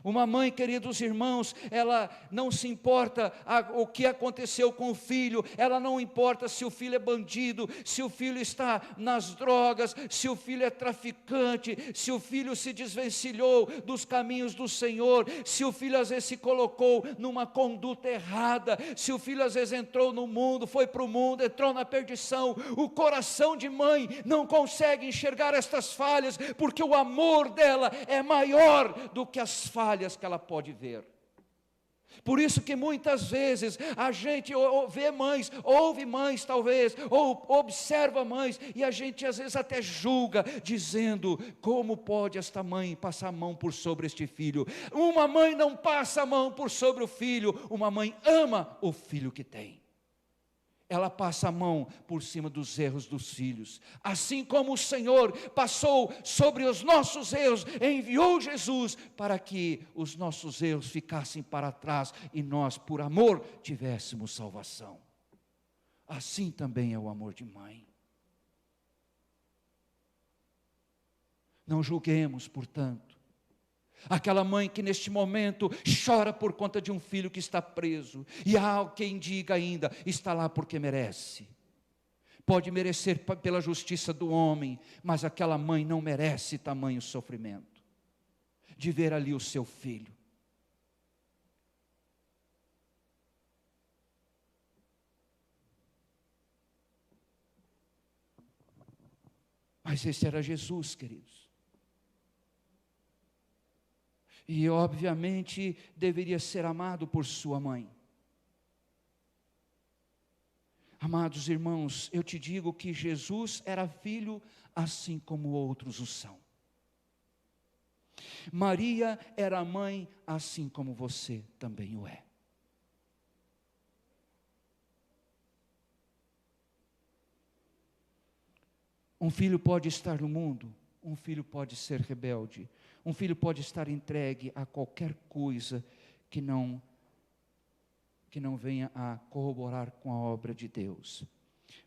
Uma mãe, queridos irmãos, ela não se importa o que aconteceu com o filho, ela não importa se o filho é bandido, se o filho está nas drogas, se o filho é traficante, se o filho se desvencilhou dos caminhos do Senhor, se o filho às vezes se colocou numa conduta errada, se o filho às vezes entrou no mundo, foi para o mundo, entrou na perdição. O coração de mãe não consegue enxergar estas falhas, porque o amor dela é maior do que as falhas que ela pode ver. Por isso que muitas vezes a gente vê mães, ouve mães talvez, ou observa mães, e a gente às vezes até julga, dizendo: como pode esta mãe passar a mão por sobre este filho? Uma mãe não passa a mão por sobre o filho, uma mãe ama o filho que tem. Ela passa a mão por cima dos erros dos filhos. Assim como o Senhor passou sobre os nossos erros, enviou Jesus para que os nossos erros ficassem para trás e nós, por amor, tivéssemos salvação. Assim também é o amor de mãe. Não julguemos, portanto, aquela mãe que neste momento chora por conta de um filho que está preso, e há quem diga ainda, está lá porque merece. Pode merecer pela justiça do homem, mas aquela mãe não merece tamanho sofrimento, de ver ali o seu filho. Mas esse era Jesus, queridos. E obviamente deveria ser amado por sua mãe. Amados irmãos, eu te digo que Jesus era filho assim como outros o são. Maria era mãe assim como você também o é. Um filho pode estar no mundo, um filho pode ser rebelde, um filho pode estar entregue a qualquer coisa que não venha a corroborar com a obra de Deus.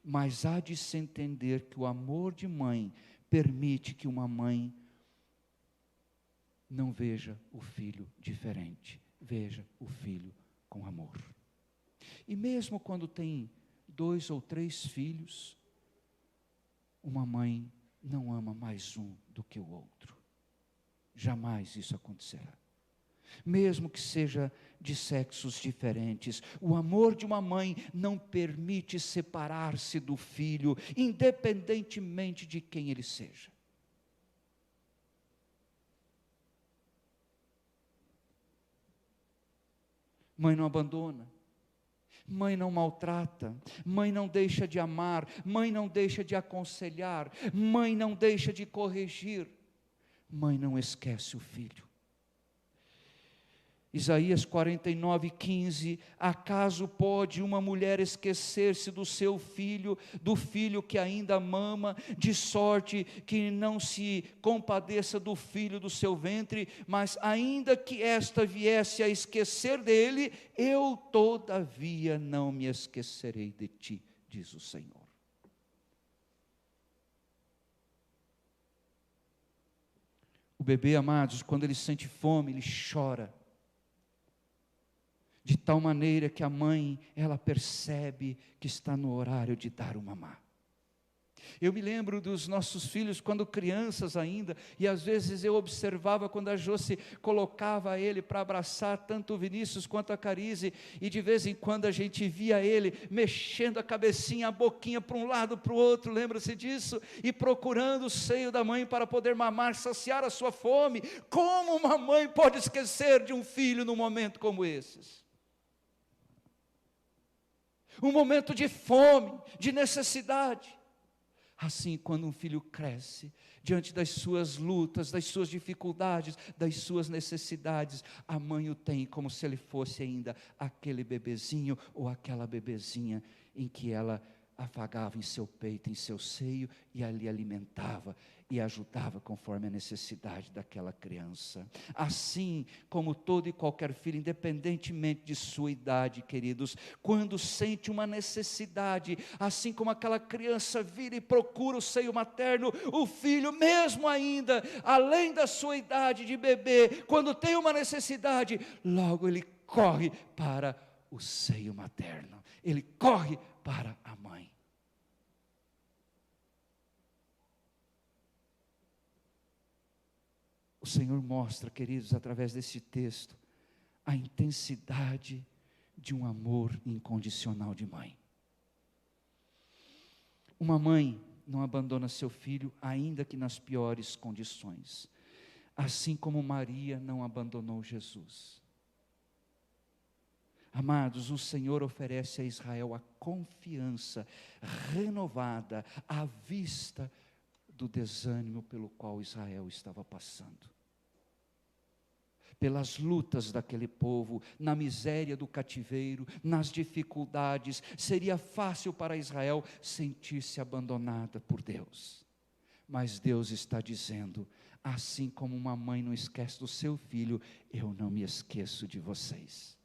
Mas há de se entender que o amor de mãe permite que uma mãe não veja o filho diferente, veja o filho com amor. E mesmo quando tem 2 ou 3 filhos, uma mãe não ama mais um do que o outro. Jamais isso acontecerá. Mesmo que seja de sexos diferentes, o amor de uma mãe não permite separar-se do filho, independentemente de quem ele seja. Mãe não abandona, mãe não maltrata, mãe não deixa de amar, mãe não deixa de aconselhar, mãe não deixa de corrigir, mãe não esquece o filho. Isaías 49:15, acaso pode uma mulher esquecer-se do seu filho, do filho que ainda mama, de sorte que não se compadeça do filho do seu ventre, mas ainda que esta viesse a esquecer dele, eu todavia não me esquecerei de ti, diz o Senhor. O bebê, amados, quando ele sente fome, ele chora. De tal maneira que a mãe, ela percebe que está no horário de dar o mamar. Eu me lembro dos nossos filhos quando crianças ainda, e às vezes eu observava quando a Josi colocava ele para abraçar tanto o Vinícius quanto a Carize, e de vez em quando a gente via ele mexendo a cabecinha, a boquinha para um lado, para o outro, lembra-se disso? E procurando o seio da mãe para poder mamar, saciar a sua fome. Como uma mãe pode esquecer de um filho num momento como esses? Um momento de fome, de necessidade. Assim, quando um filho cresce, diante das suas lutas, das suas dificuldades, das suas necessidades, a mãe o tem como se ele fosse ainda aquele bebezinho ou aquela bebezinha em que ela afagava em seu peito, em seu seio, e ali alimentava e ajudava conforme a necessidade daquela criança. Assim como todo e qualquer filho, independentemente de sua idade, queridos, quando sente uma necessidade, assim como aquela criança vira e procura o seio materno, o filho, mesmo ainda, além da sua idade de bebê, quando tem uma necessidade, logo ele corre para o seio materno, ele corre para a mãe. O Senhor mostra, queridos, através desse texto, a intensidade de um amor incondicional de mãe. Uma mãe não abandona seu filho, ainda que nas piores condições, assim como Maria não abandonou Jesus. Amados, o Senhor oferece a Israel a confiança renovada à vista do desânimo pelo qual Israel estava passando. Pelas lutas daquele povo, na miséria do cativeiro, nas dificuldades, seria fácil para Israel sentir-se abandonada por Deus. Mas Deus está dizendo, assim como uma mãe não esquece do seu filho, eu não me esqueço de vocês.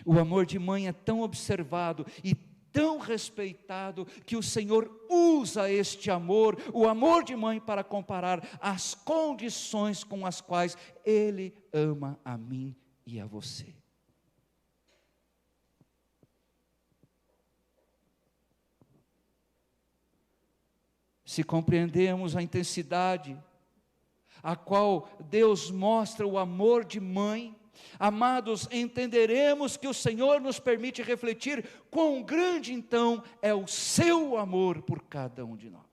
O amor de mãe é tão observado e tão respeitado, que o Senhor usa este amor, o amor de mãe, para comparar as condições com as quais Ele ama a mim e a você. Se compreendemos a intensidade a qual Deus mostra o amor de mãe, amados, entenderemos que o Senhor nos permite refletir quão grande então é o seu amor por cada um de nós.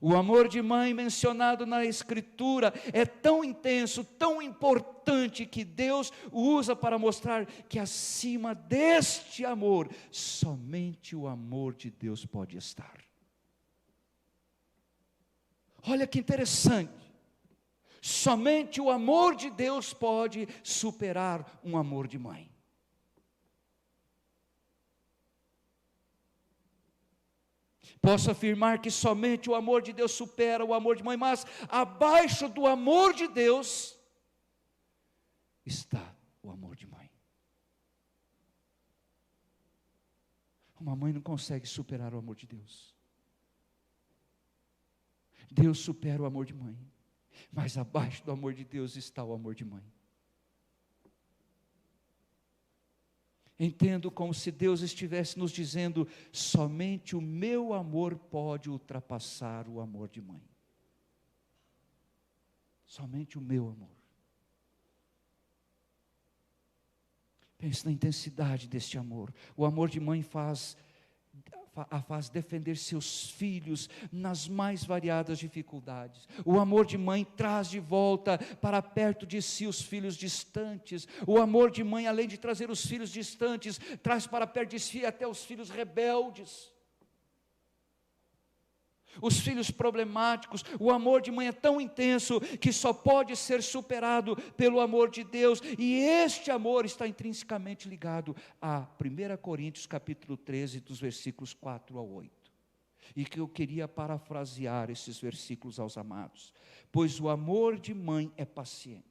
O amor de mãe mencionado na Escritura é tão intenso, tão importante, que Deus o usa para mostrar que acima deste amor, somente o amor de Deus pode estar. Olha que interessante. Somente o amor de Deus pode superar um amor de mãe. Posso afirmar que somente o amor de Deus supera o amor de mãe, mas abaixo do amor de Deus está o amor de mãe. Uma mãe não consegue superar o amor de Deus. Deus supera o amor de mãe, mas abaixo do amor de Deus está o amor de mãe. Entendo como se Deus estivesse nos dizendo: somente o meu amor pode ultrapassar o amor de mãe. Somente o meu amor. Pense na intensidade deste amor. O amor de mãe a faz defender seus filhos nas mais variadas dificuldades. O amor de mãe traz de volta para perto de si os filhos distantes. O amor de mãe, além de trazer os filhos distantes, traz para perto de si até os filhos rebeldes, os filhos problemáticos. O amor de mãe é tão intenso que só pode ser superado pelo amor de Deus, e este amor está intrinsecamente ligado a 1 Coríntios capítulo 13, dos versículos 4 ao 8, e que eu queria parafrasear esses versículos aos amados. Pois o amor de mãe é paciente,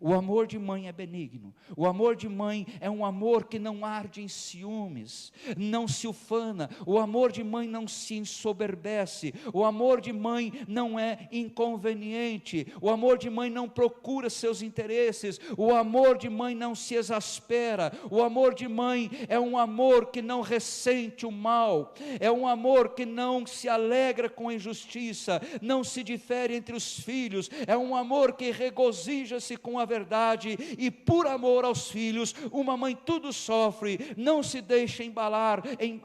o amor de mãe é benigno, o amor de mãe é um amor que não arde em ciúmes, não se ufana, o amor de mãe não se ensoberbece, o amor de mãe não é inconveniente, o amor de mãe não procura seus interesses, o amor de mãe não se exaspera, o amor de mãe é um amor que não ressente o mal, é um amor que não se alegra com a injustiça, não se difere entre os filhos, é um amor que regozija-se com a verdade, e por amor aos filhos, uma mãe tudo sofre, não se deixa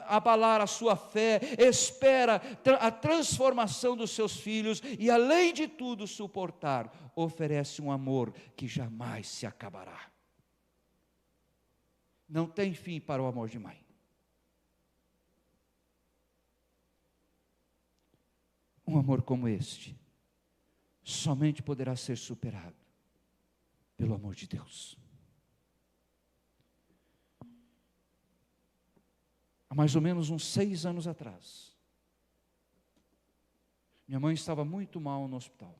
abalar a sua fé, espera a transformação dos seus filhos, e além de tudo suportar, oferece um amor que jamais se acabará. Não tem fim para o amor de mãe. Um amor como este somente poderá ser superado pelo amor de Deus. Há mais ou menos uns 6 anos atrás, minha mãe estava muito mal no hospital.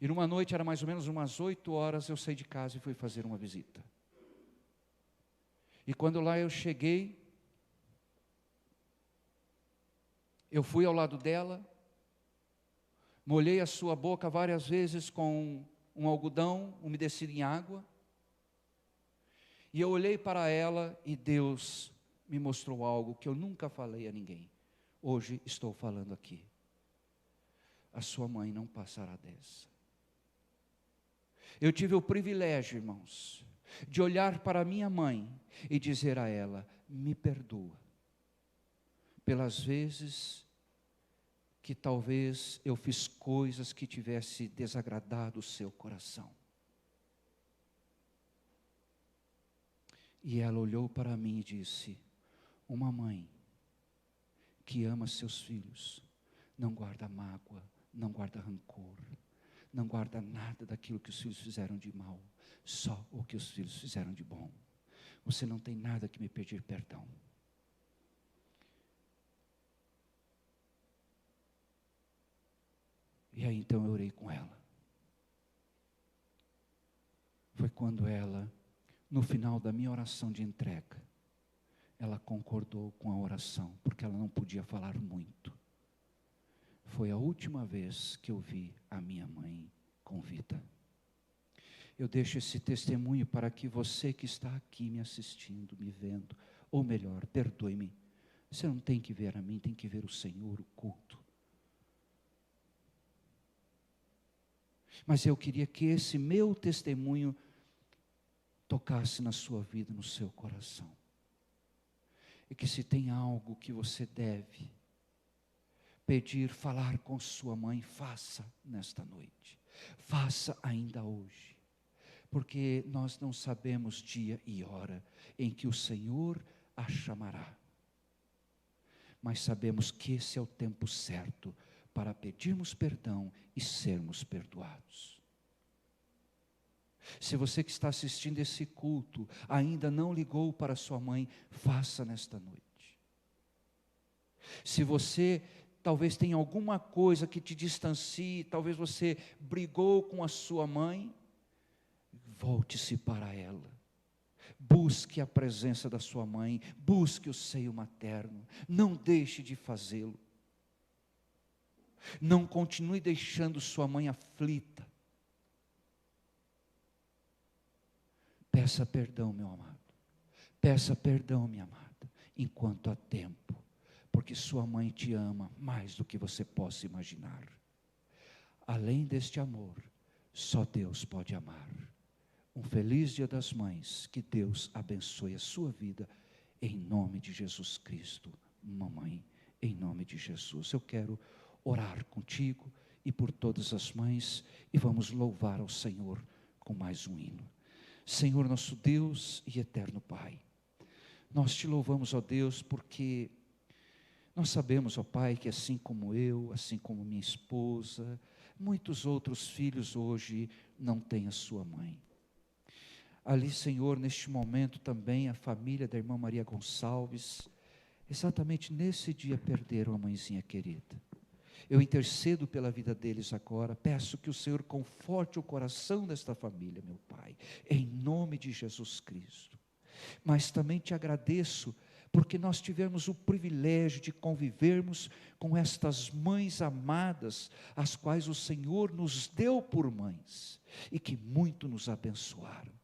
E numa noite, era mais ou menos umas 8 horas, eu saí de casa e fui fazer uma visita. E quando lá eu cheguei, eu fui ao lado dela, molhei a sua boca várias vezes com um algodão umedecido em água, e eu olhei para ela e Deus me mostrou algo que eu nunca falei a ninguém. Hoje estou falando aqui. A sua mãe não passará dessa. Eu tive o privilégio, irmãos, de olhar para minha mãe e dizer a ela: me perdoa pelas vezes que talvez eu fiz coisas que tivesse desagradado o seu coração. E ela olhou para mim e disse: uma mãe que ama seus filhos não guarda mágoa, não guarda rancor, não guarda nada daquilo que os filhos fizeram de mal, só o que os filhos fizeram de bom. Você não tem nada que me pedir perdão. E aí então eu orei com ela. Foi quando ela, no final da minha oração de entrega, ela concordou com a oração, porque ela não podia falar muito. Foi a última vez que eu vi a minha mãe com vida. Eu deixo esse testemunho para que você que está aqui me assistindo, me vendo, ou melhor, perdoe-me, você não tem que ver a mim, tem que ver o Senhor, o culto. Mas eu queria que esse meu testemunho tocasse na sua vida, no seu coração. E que se tem algo que você deve pedir, falar com sua mãe, faça nesta noite. Faça ainda hoje. Porque nós não sabemos dia e hora em que o Senhor a chamará. Mas sabemos que esse é o tempo certo para pedirmos perdão e sermos perdoados. Se você que está assistindo esse culto ainda não ligou para sua mãe, faça nesta noite. Se você talvez tenha alguma coisa que te distancie, talvez você brigou com a sua mãe, volte-se para ela. Busque a presença da sua mãe, busque o seio materno, não deixe de fazê-lo. Não continue deixando sua mãe aflita. Peça perdão, meu amado. Peça perdão, minha amada, enquanto há tempo, porque sua mãe te ama mais do que você possa imaginar. Além deste amor, só Deus pode amar. Um feliz Dia das Mães, que Deus abençoe a sua vida, em nome de Jesus Cristo, mamãe, em nome de Jesus. Eu quero orar contigo e por todas as mães, e vamos louvar ao Senhor com mais um hino. Senhor nosso Deus e eterno Pai, nós te louvamos, ó Deus, porque nós sabemos, ó Pai, que assim como eu, assim como minha esposa, muitos outros filhos hoje não têm a sua mãe. Ali, Senhor, neste momento também a família da irmã Maria Gonçalves, exatamente nesse dia perderam a mãezinha querida. Eu intercedo pela vida deles agora, peço que o Senhor conforte o coração desta família, meu Pai, em nome de Jesus Cristo. Mas também te agradeço, porque nós tivemos o privilégio de convivermos com estas mães amadas, as quais o Senhor nos deu por mães, e que muito nos abençoaram.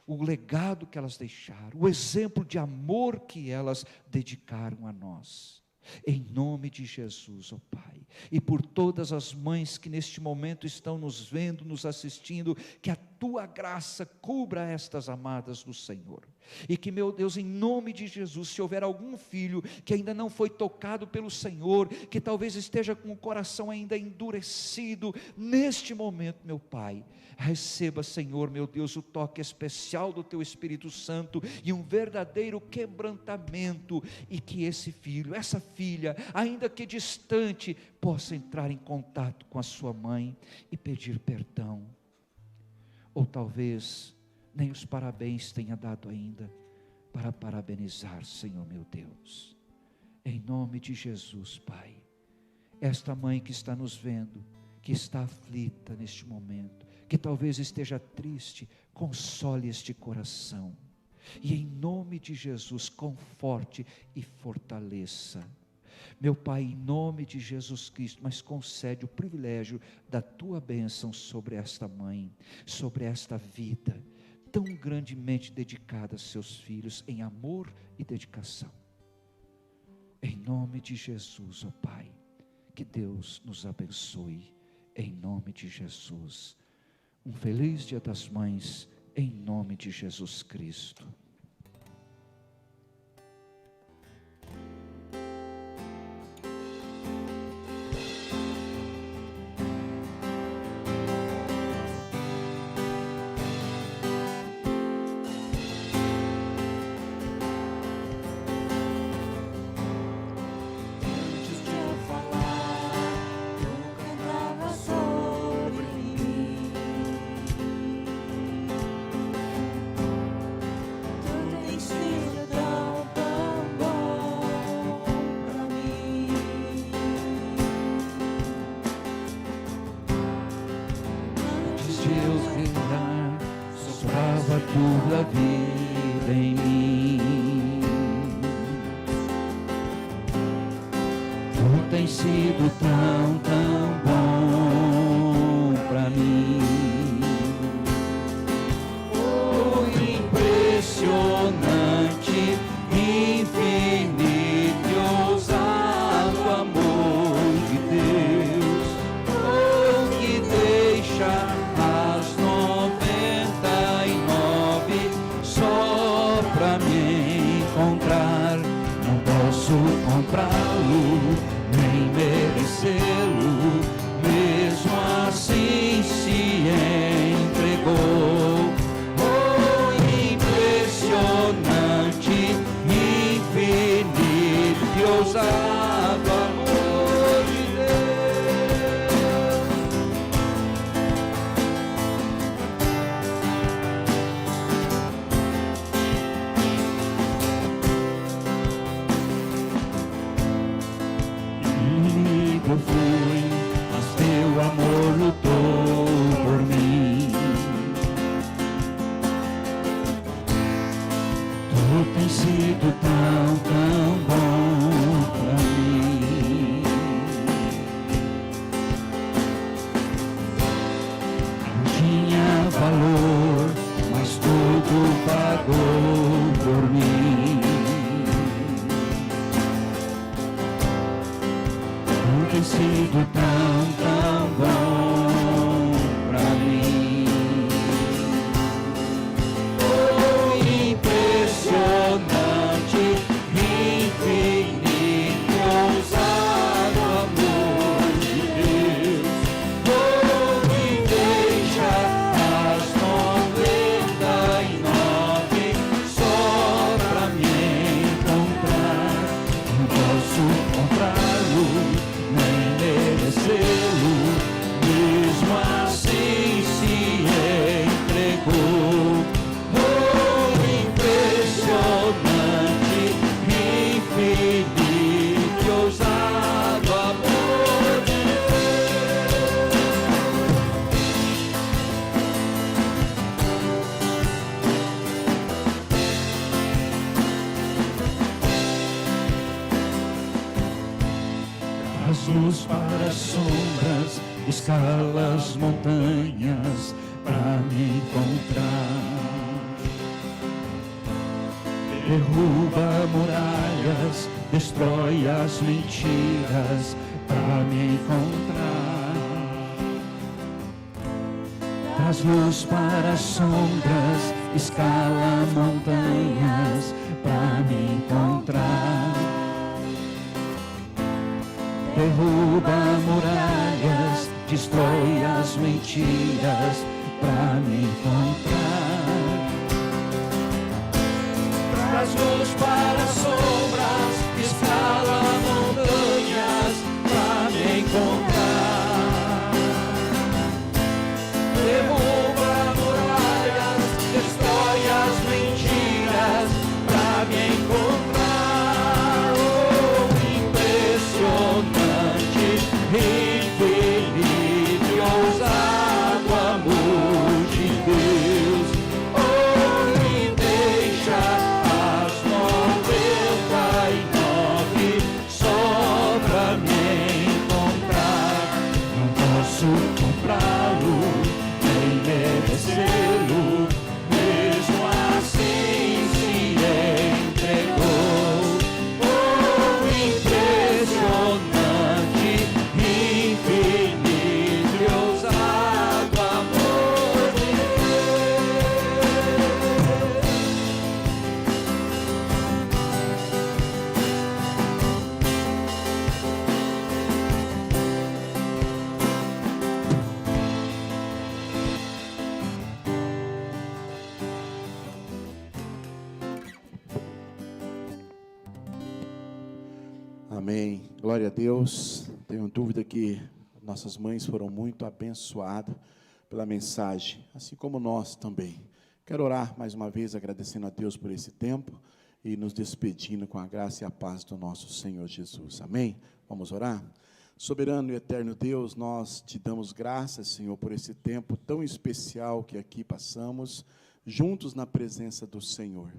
O legado que elas deixaram, o exemplo de amor que elas dedicaram a nós. Em nome de Jesus, ó Pai, e por todas as mães que neste momento estão nos vendo, nos assistindo, que a Tua graça cubra estas amadas do Senhor, e que, meu Deus, em nome de Jesus, se houver algum filho que ainda não foi tocado pelo Senhor, que talvez esteja com o coração ainda endurecido, neste momento, meu Pai, receba, Senhor, meu Deus, o toque especial do Teu Espírito Santo, e um verdadeiro quebrantamento, e que esse filho, essa filha, ainda que distante, possa entrar em contato com a sua mãe, e pedir perdão, ou talvez nem os parabéns tenha dado ainda, para parabenizar, Senhor meu Deus, em nome de Jesus, Pai, esta mãe que está nos vendo, que está aflita neste momento, que talvez esteja triste, console este coração, e em nome de Jesus, conforte e fortaleça, meu Pai, em nome de Jesus Cristo, mas concede o privilégio da Tua bênção sobre esta mãe, sobre esta vida, tão grandemente dedicada a seus filhos, em amor e dedicação, em nome de Jesus, ó Pai, que Deus nos abençoe, em nome de Jesus, um feliz Dia das Mães, em nome de Jesus Cristo. Tua vida em mim, Tu tens sido tão, tão bom pra mim. Oh, impressionante, infinito e ousado amor de Deus, oh, que deixa as 99 só pra me encontrar. Não posso comprá-lo, nem merecê-lo, mesmo assim se entregou. Oh, impressionante, infinito e ousado amor de eu fui, mas Teu amor lutou por mim. tem sido tão, tão bom pra mim. Não tinha valor, mas tudo pagou por mim. Não tem sido tão, tão bom pra mim. Oh, impressionante, infinito, ousado amor de Deus. Oh, me deixa as 99 só pra me encontrar. Não posso comprá-lo, nem merecê-lo, mesmo assim se entregou. Oh, impressionante, infinito, ousado amor de Traz luz para as sombras, escala as montanhas para me encontrar. Derruba muralhas, destrói as mentiras para me encontrar. Traz luz para as sombras, escala montanhas para me encontrar. Derruba muralhas, destrói as mentiras para me encontrar. Traz luz para as sombras, escala montanhas para me encontrar. Derruba muralhas, destrói as mentiras para me encontrar. Oh, impressionante, infinito, ousado amor de Deus. Oh, me deixa as 99 só pra me encontrar. Não posso comprá-lo, nem merecê-lo, mesmo assim se entregou. Oh, impressionante, infinito, ousado amor de Amém. Glória a Deus. Tenho dúvida que nossas mães foram muito abençoadas pela mensagem, assim como nós também. Quero orar mais uma vez, agradecendo a Deus por esse tempo e nos despedindo com a graça e a paz do nosso Senhor Jesus. Amém? Vamos orar? Soberano e eterno Deus, nós te damos graças, Senhor, por esse tempo tão especial que aqui passamos, juntos na presença do Senhor.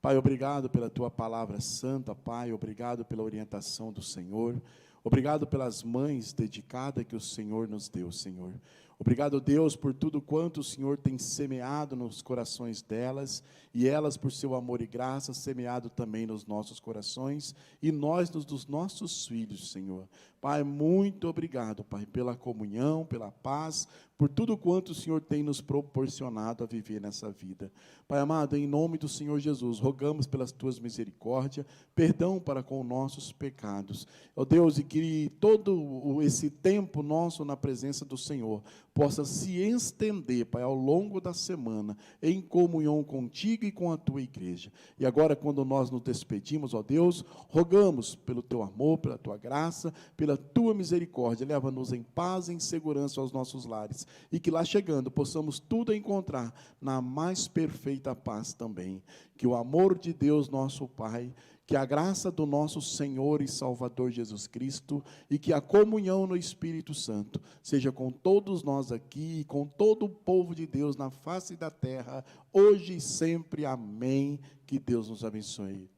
Pai, obrigado pela Tua palavra santa, Pai, obrigado pela orientação do Senhor, obrigado pelas mães dedicadas que o Senhor nos deu, Senhor. Obrigado, Deus, por tudo quanto o Senhor tem semeado nos corações delas, e elas, por seu amor e graça, semeado também nos nossos corações, e nós dos nossos filhos, Senhor. Pai, muito obrigado, Pai, pela comunhão, pela paz, por tudo quanto o Senhor tem nos proporcionado a viver nessa vida. Pai amado, em nome do Senhor Jesus, rogamos pelas Tuas misericórdias, perdão para com nossos pecados. Ó Deus, e que todo esse tempo nosso na presença do Senhor possa se estender, Pai, ao longo da semana, em comunhão contigo e com a Tua igreja. E agora, quando nós nos despedimos, ó Deus, rogamos pelo Teu amor, pela Tua graça, pela Tua misericórdia, leva-nos em paz e em segurança aos nossos lares, e que lá chegando, possamos tudo encontrar na mais perfeita paz também. Que o amor de Deus, nosso Pai, Que a graça do nosso Senhor e Salvador Jesus Cristo e que a comunhão no Espírito Santo seja com todos nós aqui e com todo o povo de Deus na face da terra, hoje e sempre. Amém. Que Deus nos abençoe.